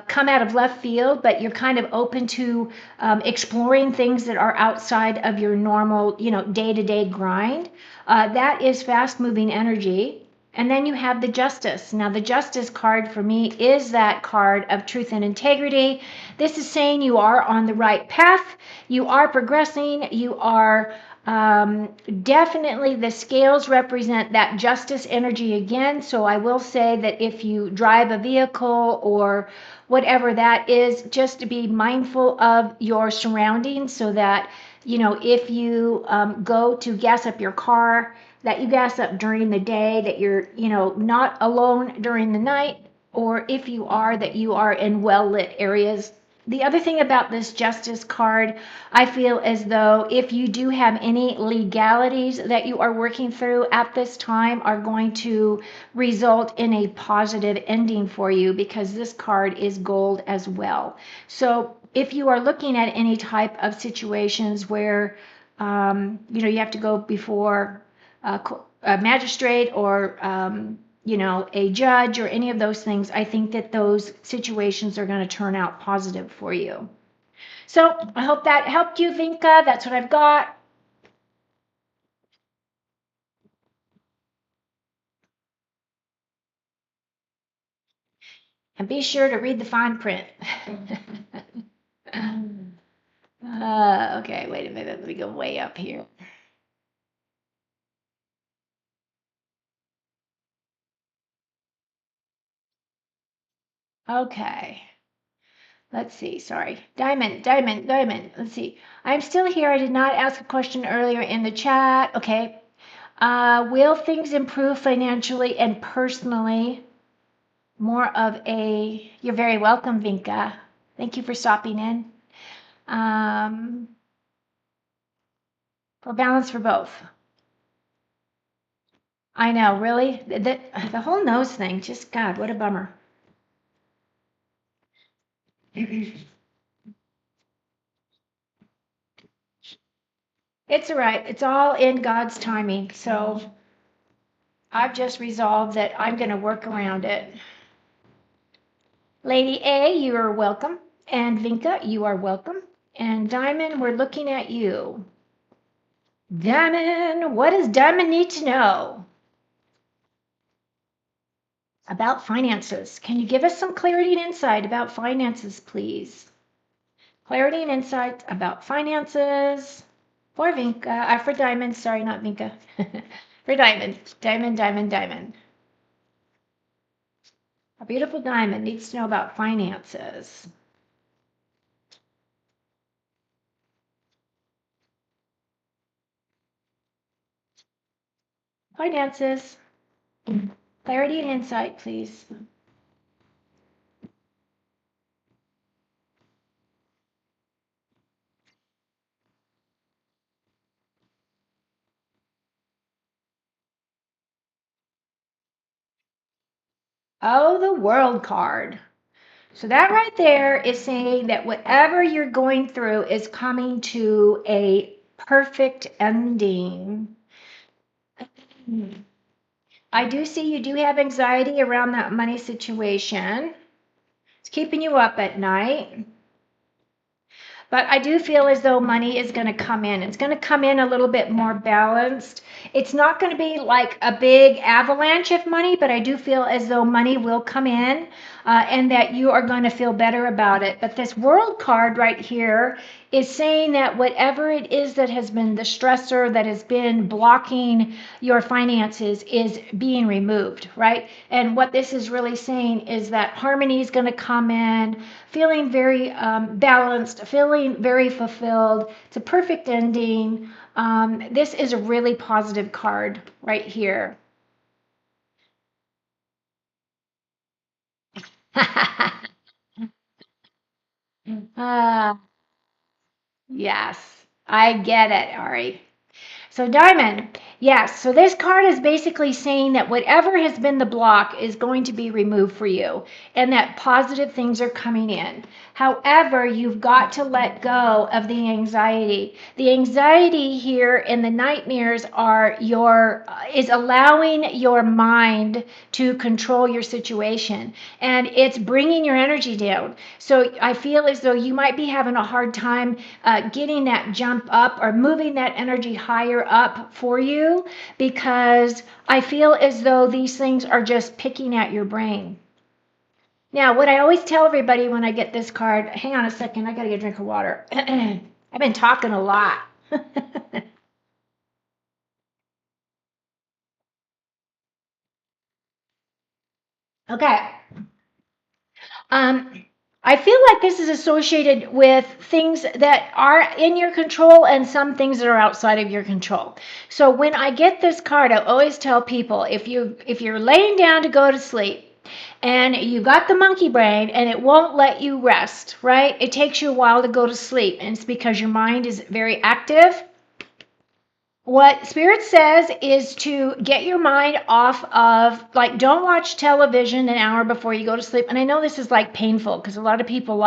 come out of left field, but you're kind of open to exploring things that are outside of your normal, day-to-day grind. That is fast-moving energy. And then you have the Justice. Now, the Justice card for me is that card of truth and integrity. This is saying you are on the right path. You are progressing. You are definitely, the scales represent that justice energy again. So I will say that if you drive a vehicle or whatever that is, just to be mindful of your surroundings so that, if you go to gas up your car, that you gas up during the day, that you're, not alone during the night, or if you are, that you are in well-lit areas. The other thing about this Justice card, I feel as though if you do have any legalities that you are working through at this time are going to result in a positive ending for you, because this card is gold as well. So if you are looking at any type of situations where, you have to go before a magistrate or a judge or any of those things, I think that those situations are going to turn out positive for you. So I hope that helped you, Vinka. That's what I've got. And be sure to read the fine print. Okay, wait a minute. Let me go way up here. Okay. Let's see. Sorry. Diamond. Let's see. I'm still here. I did not ask a question earlier in the chat. Okay. Will things improve financially and personally? More of a, you're very welcome, Vinka. Thank you for stopping in. For balance for both. I know, really? The whole nose thing, just God, what a bummer. It's all right. It's all in God's timing. So I've just resolved that I'm going to work around it. Lady A, you are welcome. And Vinka, you are welcome. And Diamond, we're looking at you. Diamond, what does Diamond need to know? about finances. Can you give us some clarity and insight about finances, please? Clarity and insight about finances for Vinka, for Diamond, sorry, not Vinka. For Diamond, Diamond, Diamond, Diamond. A beautiful diamond needs to know about finances. Finances. Clarity and insight, please. Oh, the World card. So that right there is saying that whatever you're going through is coming to a perfect ending. I do see you do have anxiety around that money situation. It's keeping you up at night. But I do feel as though money is going to come in. It's going to come in a little bit more balanced. It's not going to be like a big avalanche of money, but I do feel as though money will come in and that you are going to feel better about it. But this World card right here is saying that whatever it is that has been the stressor that has been blocking your finances is being removed, right? And what this is really saying is that harmony is going to come in, feeling very balanced, feeling very fulfilled. It's a perfect ending. This is a really positive card right here. Yes, I get it, Ari. So Diamond, yes. So this card is basically saying that whatever has been the block is going to be removed for you and that positive things are coming in. However, you've got to let go of the anxiety. The anxiety here and the nightmares are is allowing your mind to control your situation and it's bringing your energy down. So I feel as though you might be having a hard time getting that jump up or moving that energy higher up for you because I feel as though these things are just picking at your brain. Now, what I always tell everybody when I get this card, hang on a second, I gotta get a drink of water. I've been talking a lot. Okay. Um, I feel like this is associated with things that are in your control and some things that are outside of your control. So when I get this card, I always tell people if you're laying down to go to sleep and you got the monkey brain and it won't let you rest, right? It takes you a while to go to sleep and it's because your mind is very active. What Spirit says is to get your mind off of, like, don't watch television an hour before you go to sleep. And I know this is like painful because a lot of people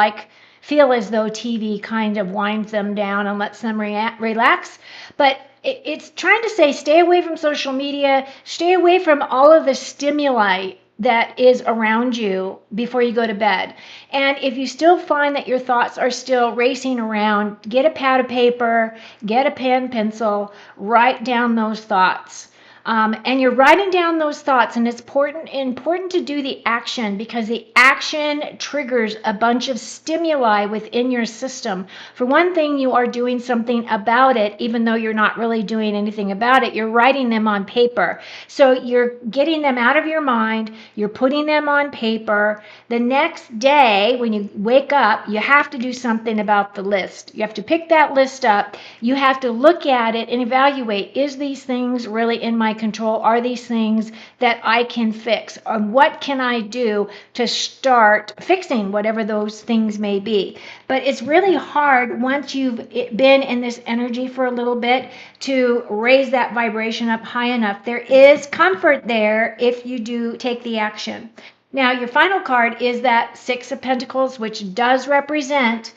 feel as though TV kind of winds them down and lets them relax. But it's trying to say stay away from social media, stay away from all of the stimuli that is around you before you go to bed. And if you still find that your thoughts are still racing around, get a pad of paper, get a pen, pencil, write down those thoughts. And you're writing down those thoughts, and it's important to do the action because the action triggers a bunch of stimuli within your system. For one thing, you are doing something about it, even though you're not really doing anything about it. You're writing them on paper. So you're getting them out of your mind, you're putting them on paper. The next day, when you wake up, you have to do something about the list. You have to pick that list up. You have to look at it and evaluate, is these things really in my control? Are these things that I can fix? Or what can I do to start fixing whatever those things may be? But it's really hard once you've been in this energy for a little bit to raise that vibration up high enough. There is comfort there if you do take the action. Now, your final card is that Six of Pentacles, which does represent,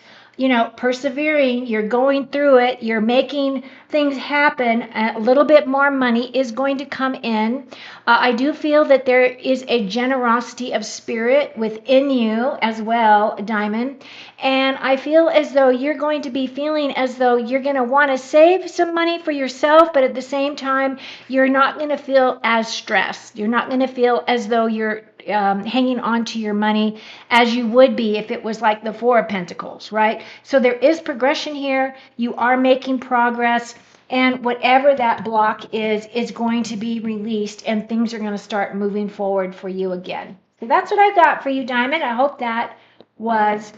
persevering. You're going through it. You're making things happen. A little bit more money is going to come in. I do feel that there is a generosity of spirit within you as well, Diamond. And I feel as though you're going to be feeling as though you're going to want to save some money for yourself, but at the same time, you're not going to feel as stressed. You're not going to feel as though you're hanging on to your money as you would be if it was like the Four of Pentacles, right? So there is progression here. You are making progress. And whatever that block is going to be released and things are going to start moving forward for you again. So that's what I got for you, Diamond. I hope that was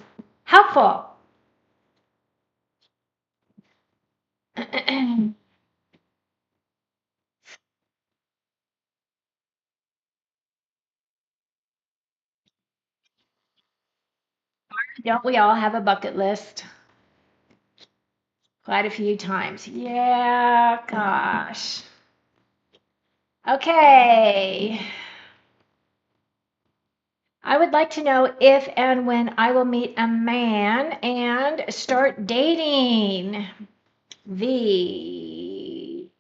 helpful. Don't we all have a bucket list? Quite a few times. Yeah, gosh. Okay. I would like to know if and when I will meet a man and start dating. V.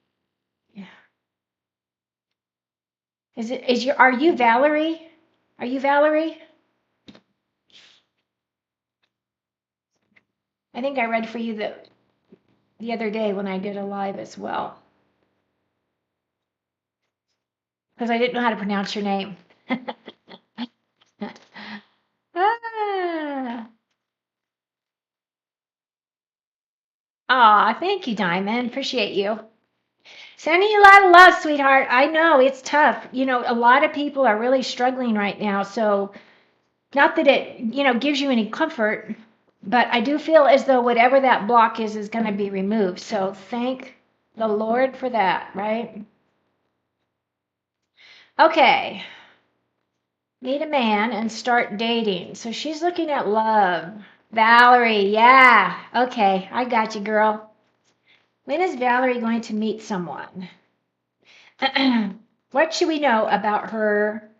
Are you Valerie? Are you Valerie? I think I read for you the other day when I did a live as well. Because I didn't know how to pronounce your name. Ah, thank you, Diamond. Appreciate you. Sending you a lot of love, sweetheart. I know it's tough. You know, a lot of people are really struggling right now. So, not that it, gives you any comfort, but I do feel as though whatever that block is going to be removed. So, thank the Lord for that, right? Okay. Meet a man and start dating. So, she's looking at love. Valerie, yeah. Okay, I got you, girl. When is Valerie going to meet someone? What should we know about her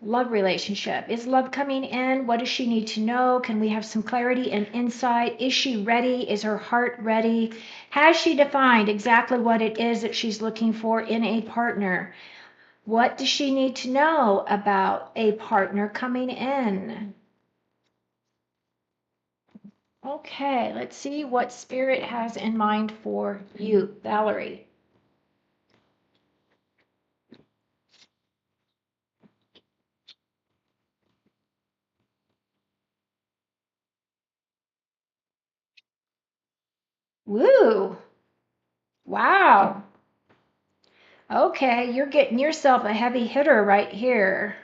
love relationship? Is love coming in? What does she need to know? Can we have some clarity and insight? Is she ready? Is her heart ready? Has she defined exactly what it is that she's looking for in a partner? What does she need to know about a partner coming in? Okay, let's see what Spirit has in mind for you, Valerie. Woo! Wow. Okay, you're getting yourself a heavy hitter right here.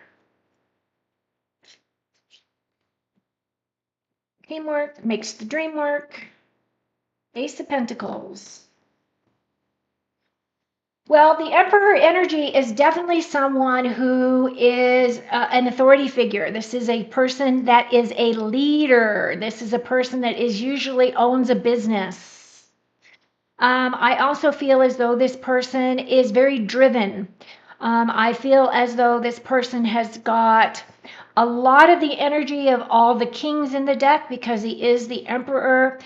Teamwork makes the dream work. Ace of Pentacles. Well, the Emperor energy is definitely someone who is an authority figure. This is a person that is a leader. This is a person that is usually owns a business. I also feel as though this person is very driven. I feel as though this person has got a lot of the energy of all the kings in the deck because he is the emperor.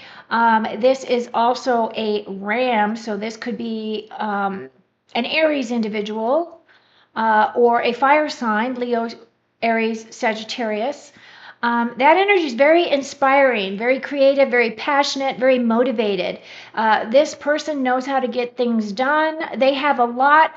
This is also a ram, so this could be an Aries individual or a fire sign, Leo, Aries, Sagittarius. That energy is very inspiring, very creative, very passionate, very motivated. This person knows how to get things done. They have a lot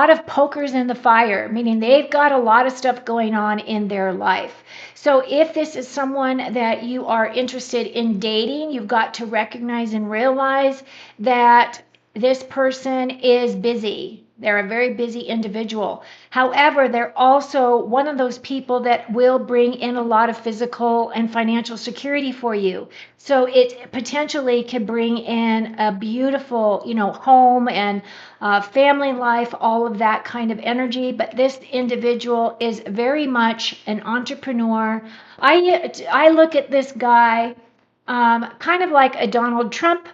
of pokers in the fire, meaning they've got a lot of stuff going on in their life. So if this is someone that you are interested in dating, you've got to recognize and realize that this person is busy. They're a very busy individual. However, they're also one of those people that will bring in a lot of physical and financial security for you. So it potentially could bring in a beautiful, home and family life, all of that kind of energy. But this individual is very much an entrepreneur. I look at this guy kind of like a Donald Trump.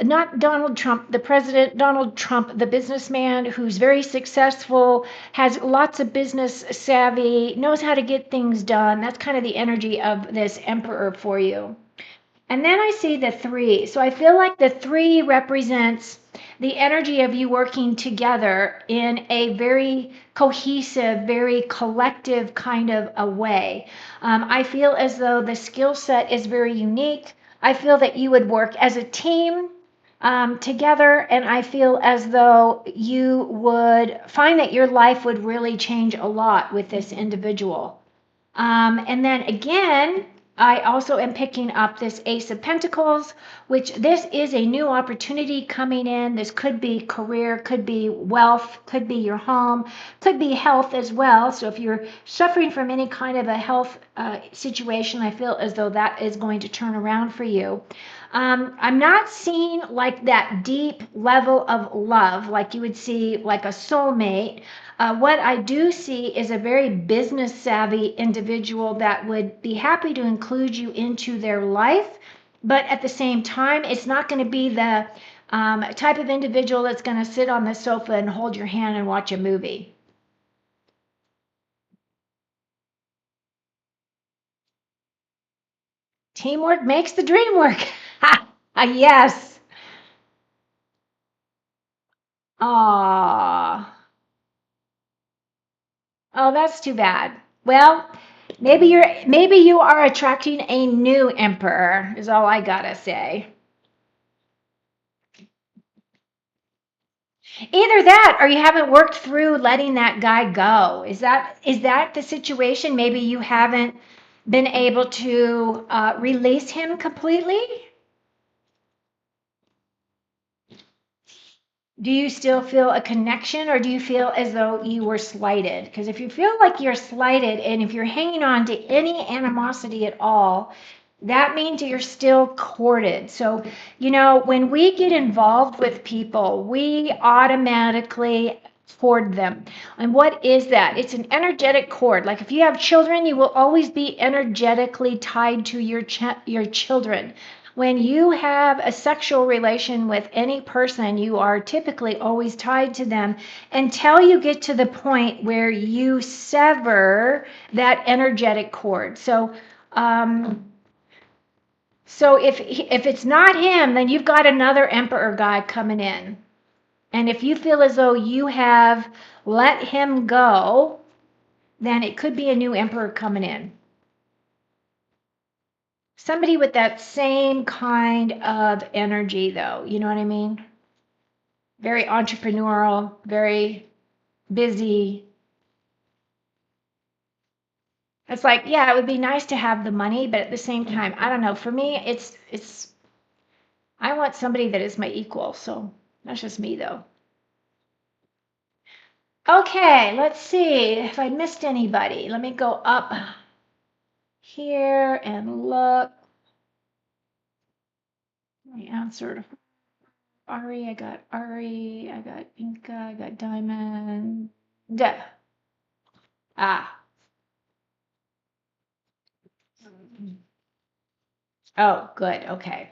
Not Donald Trump, the president, Donald Trump, the businessman who's very successful, has lots of business savvy, knows how to get things done. That's kind of the energy of this emperor for you. And then I see the 3. So I feel like the 3 represents the energy of you working together in a very cohesive, very collective kind of a way. I feel as though the skill set is very unique. I feel that you would work as a team. together, and I feel as though you would find that your life would really change a lot with this individual. And then again, I also am picking up this Ace of Pentacles, which this is a new opportunity coming in. This could be career, could be wealth, could be your home, could be health as well. So if you're suffering from any kind of a health situation, I feel as though that is going to turn around for you. I'm not seeing like that deep level of love like you would see like a soulmate. What I do see is a very business savvy individual that would be happy to include you into their life. But at the same time, it's not going to be the type of individual that's going to sit on the sofa and hold your hand and watch a movie. Teamwork makes the dream work. Yes. Aww. Oh, that's too bad. Well, maybe you are attracting a new emperor, is all I gotta say. Either that or you haven't worked through letting that guy go. Is that the situation? Maybe you haven't been able to release him completely? Do you still feel a connection or do you feel as though you were slighted? Because if you feel like you're slighted and if you're hanging on to any animosity at all, that means you're still courted. So, when we get involved with people, we automatically court them. And what is that? It's an energetic cord. Like if you have children, you will always be energetically tied to your children. When you have a sexual relation with any person, you are typically always tied to them until you get to the point where you sever that energetic cord. So if it's not him, then you've got another emperor guy coming in. And if you feel as though you have let him go, then it could be a new emperor coming in. Somebody with that same kind of energy, though. You know what I mean? Very entrepreneurial, very busy. It's like, yeah, it would be nice to have the money, but at the same time, I don't know. For me, it's I want somebody that is my equal. So that's just me, though. Okay, let's see if I missed anybody. Let me go up here and look. I answered Ari, I got Inka, I got Diamond. Ah. Oh, good. Okay.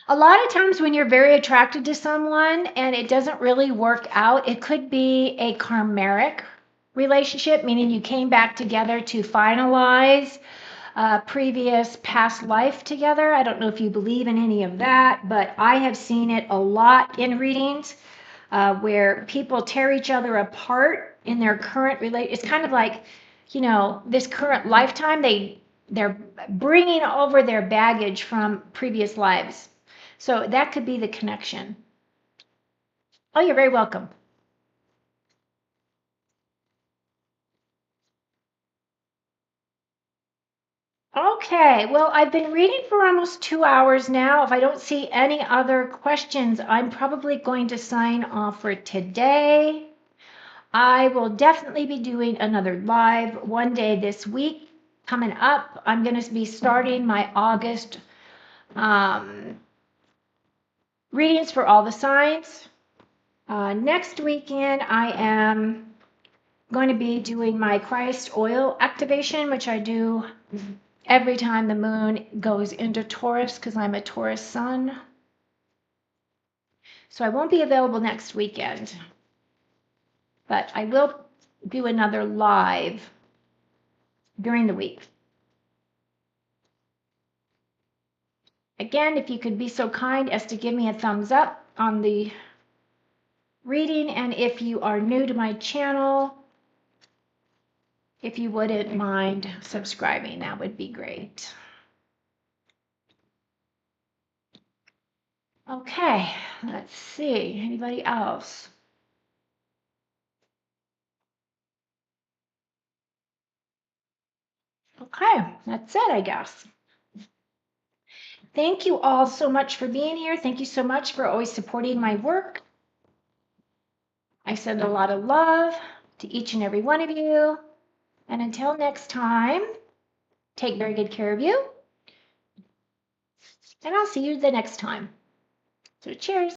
A lot of times when you're very attracted to someone and it doesn't really work out, it could be a karmic relationship, meaning you came back together to finalize previous past life together. I don't know if you believe in any of that, but I have seen it a lot in readings where people tear each other apart in their current relate. It's kind of like, this current lifetime, they're bringing over their baggage from previous lives. So that could be the connection. Oh, you're very welcome. Okay, well, I've been reading for almost 2 hours now. If I don't see any other questions, I'm probably going to sign off for today. I will definitely be doing another live one day this week. Coming up, I'm going to be starting my August readings for all the signs. Next weekend, I am going to be doing my Christ oil activation, which I do every time the moon goes into Taurus because I'm a Taurus sun. So I won't be available next weekend, but I will do another live during the week. Again, if you could be so kind as to give me a thumbs up on the reading, and if you are new to my channel, if you wouldn't mind subscribing, that would be great. Okay, let's see. Anybody else? Okay, that's it, I guess. Thank you all so much for being here. Thank you so much for always supporting my work. I send a lot of love to each and every one of you. And until next time, take very good care of you. And I'll see you the next time. So cheers.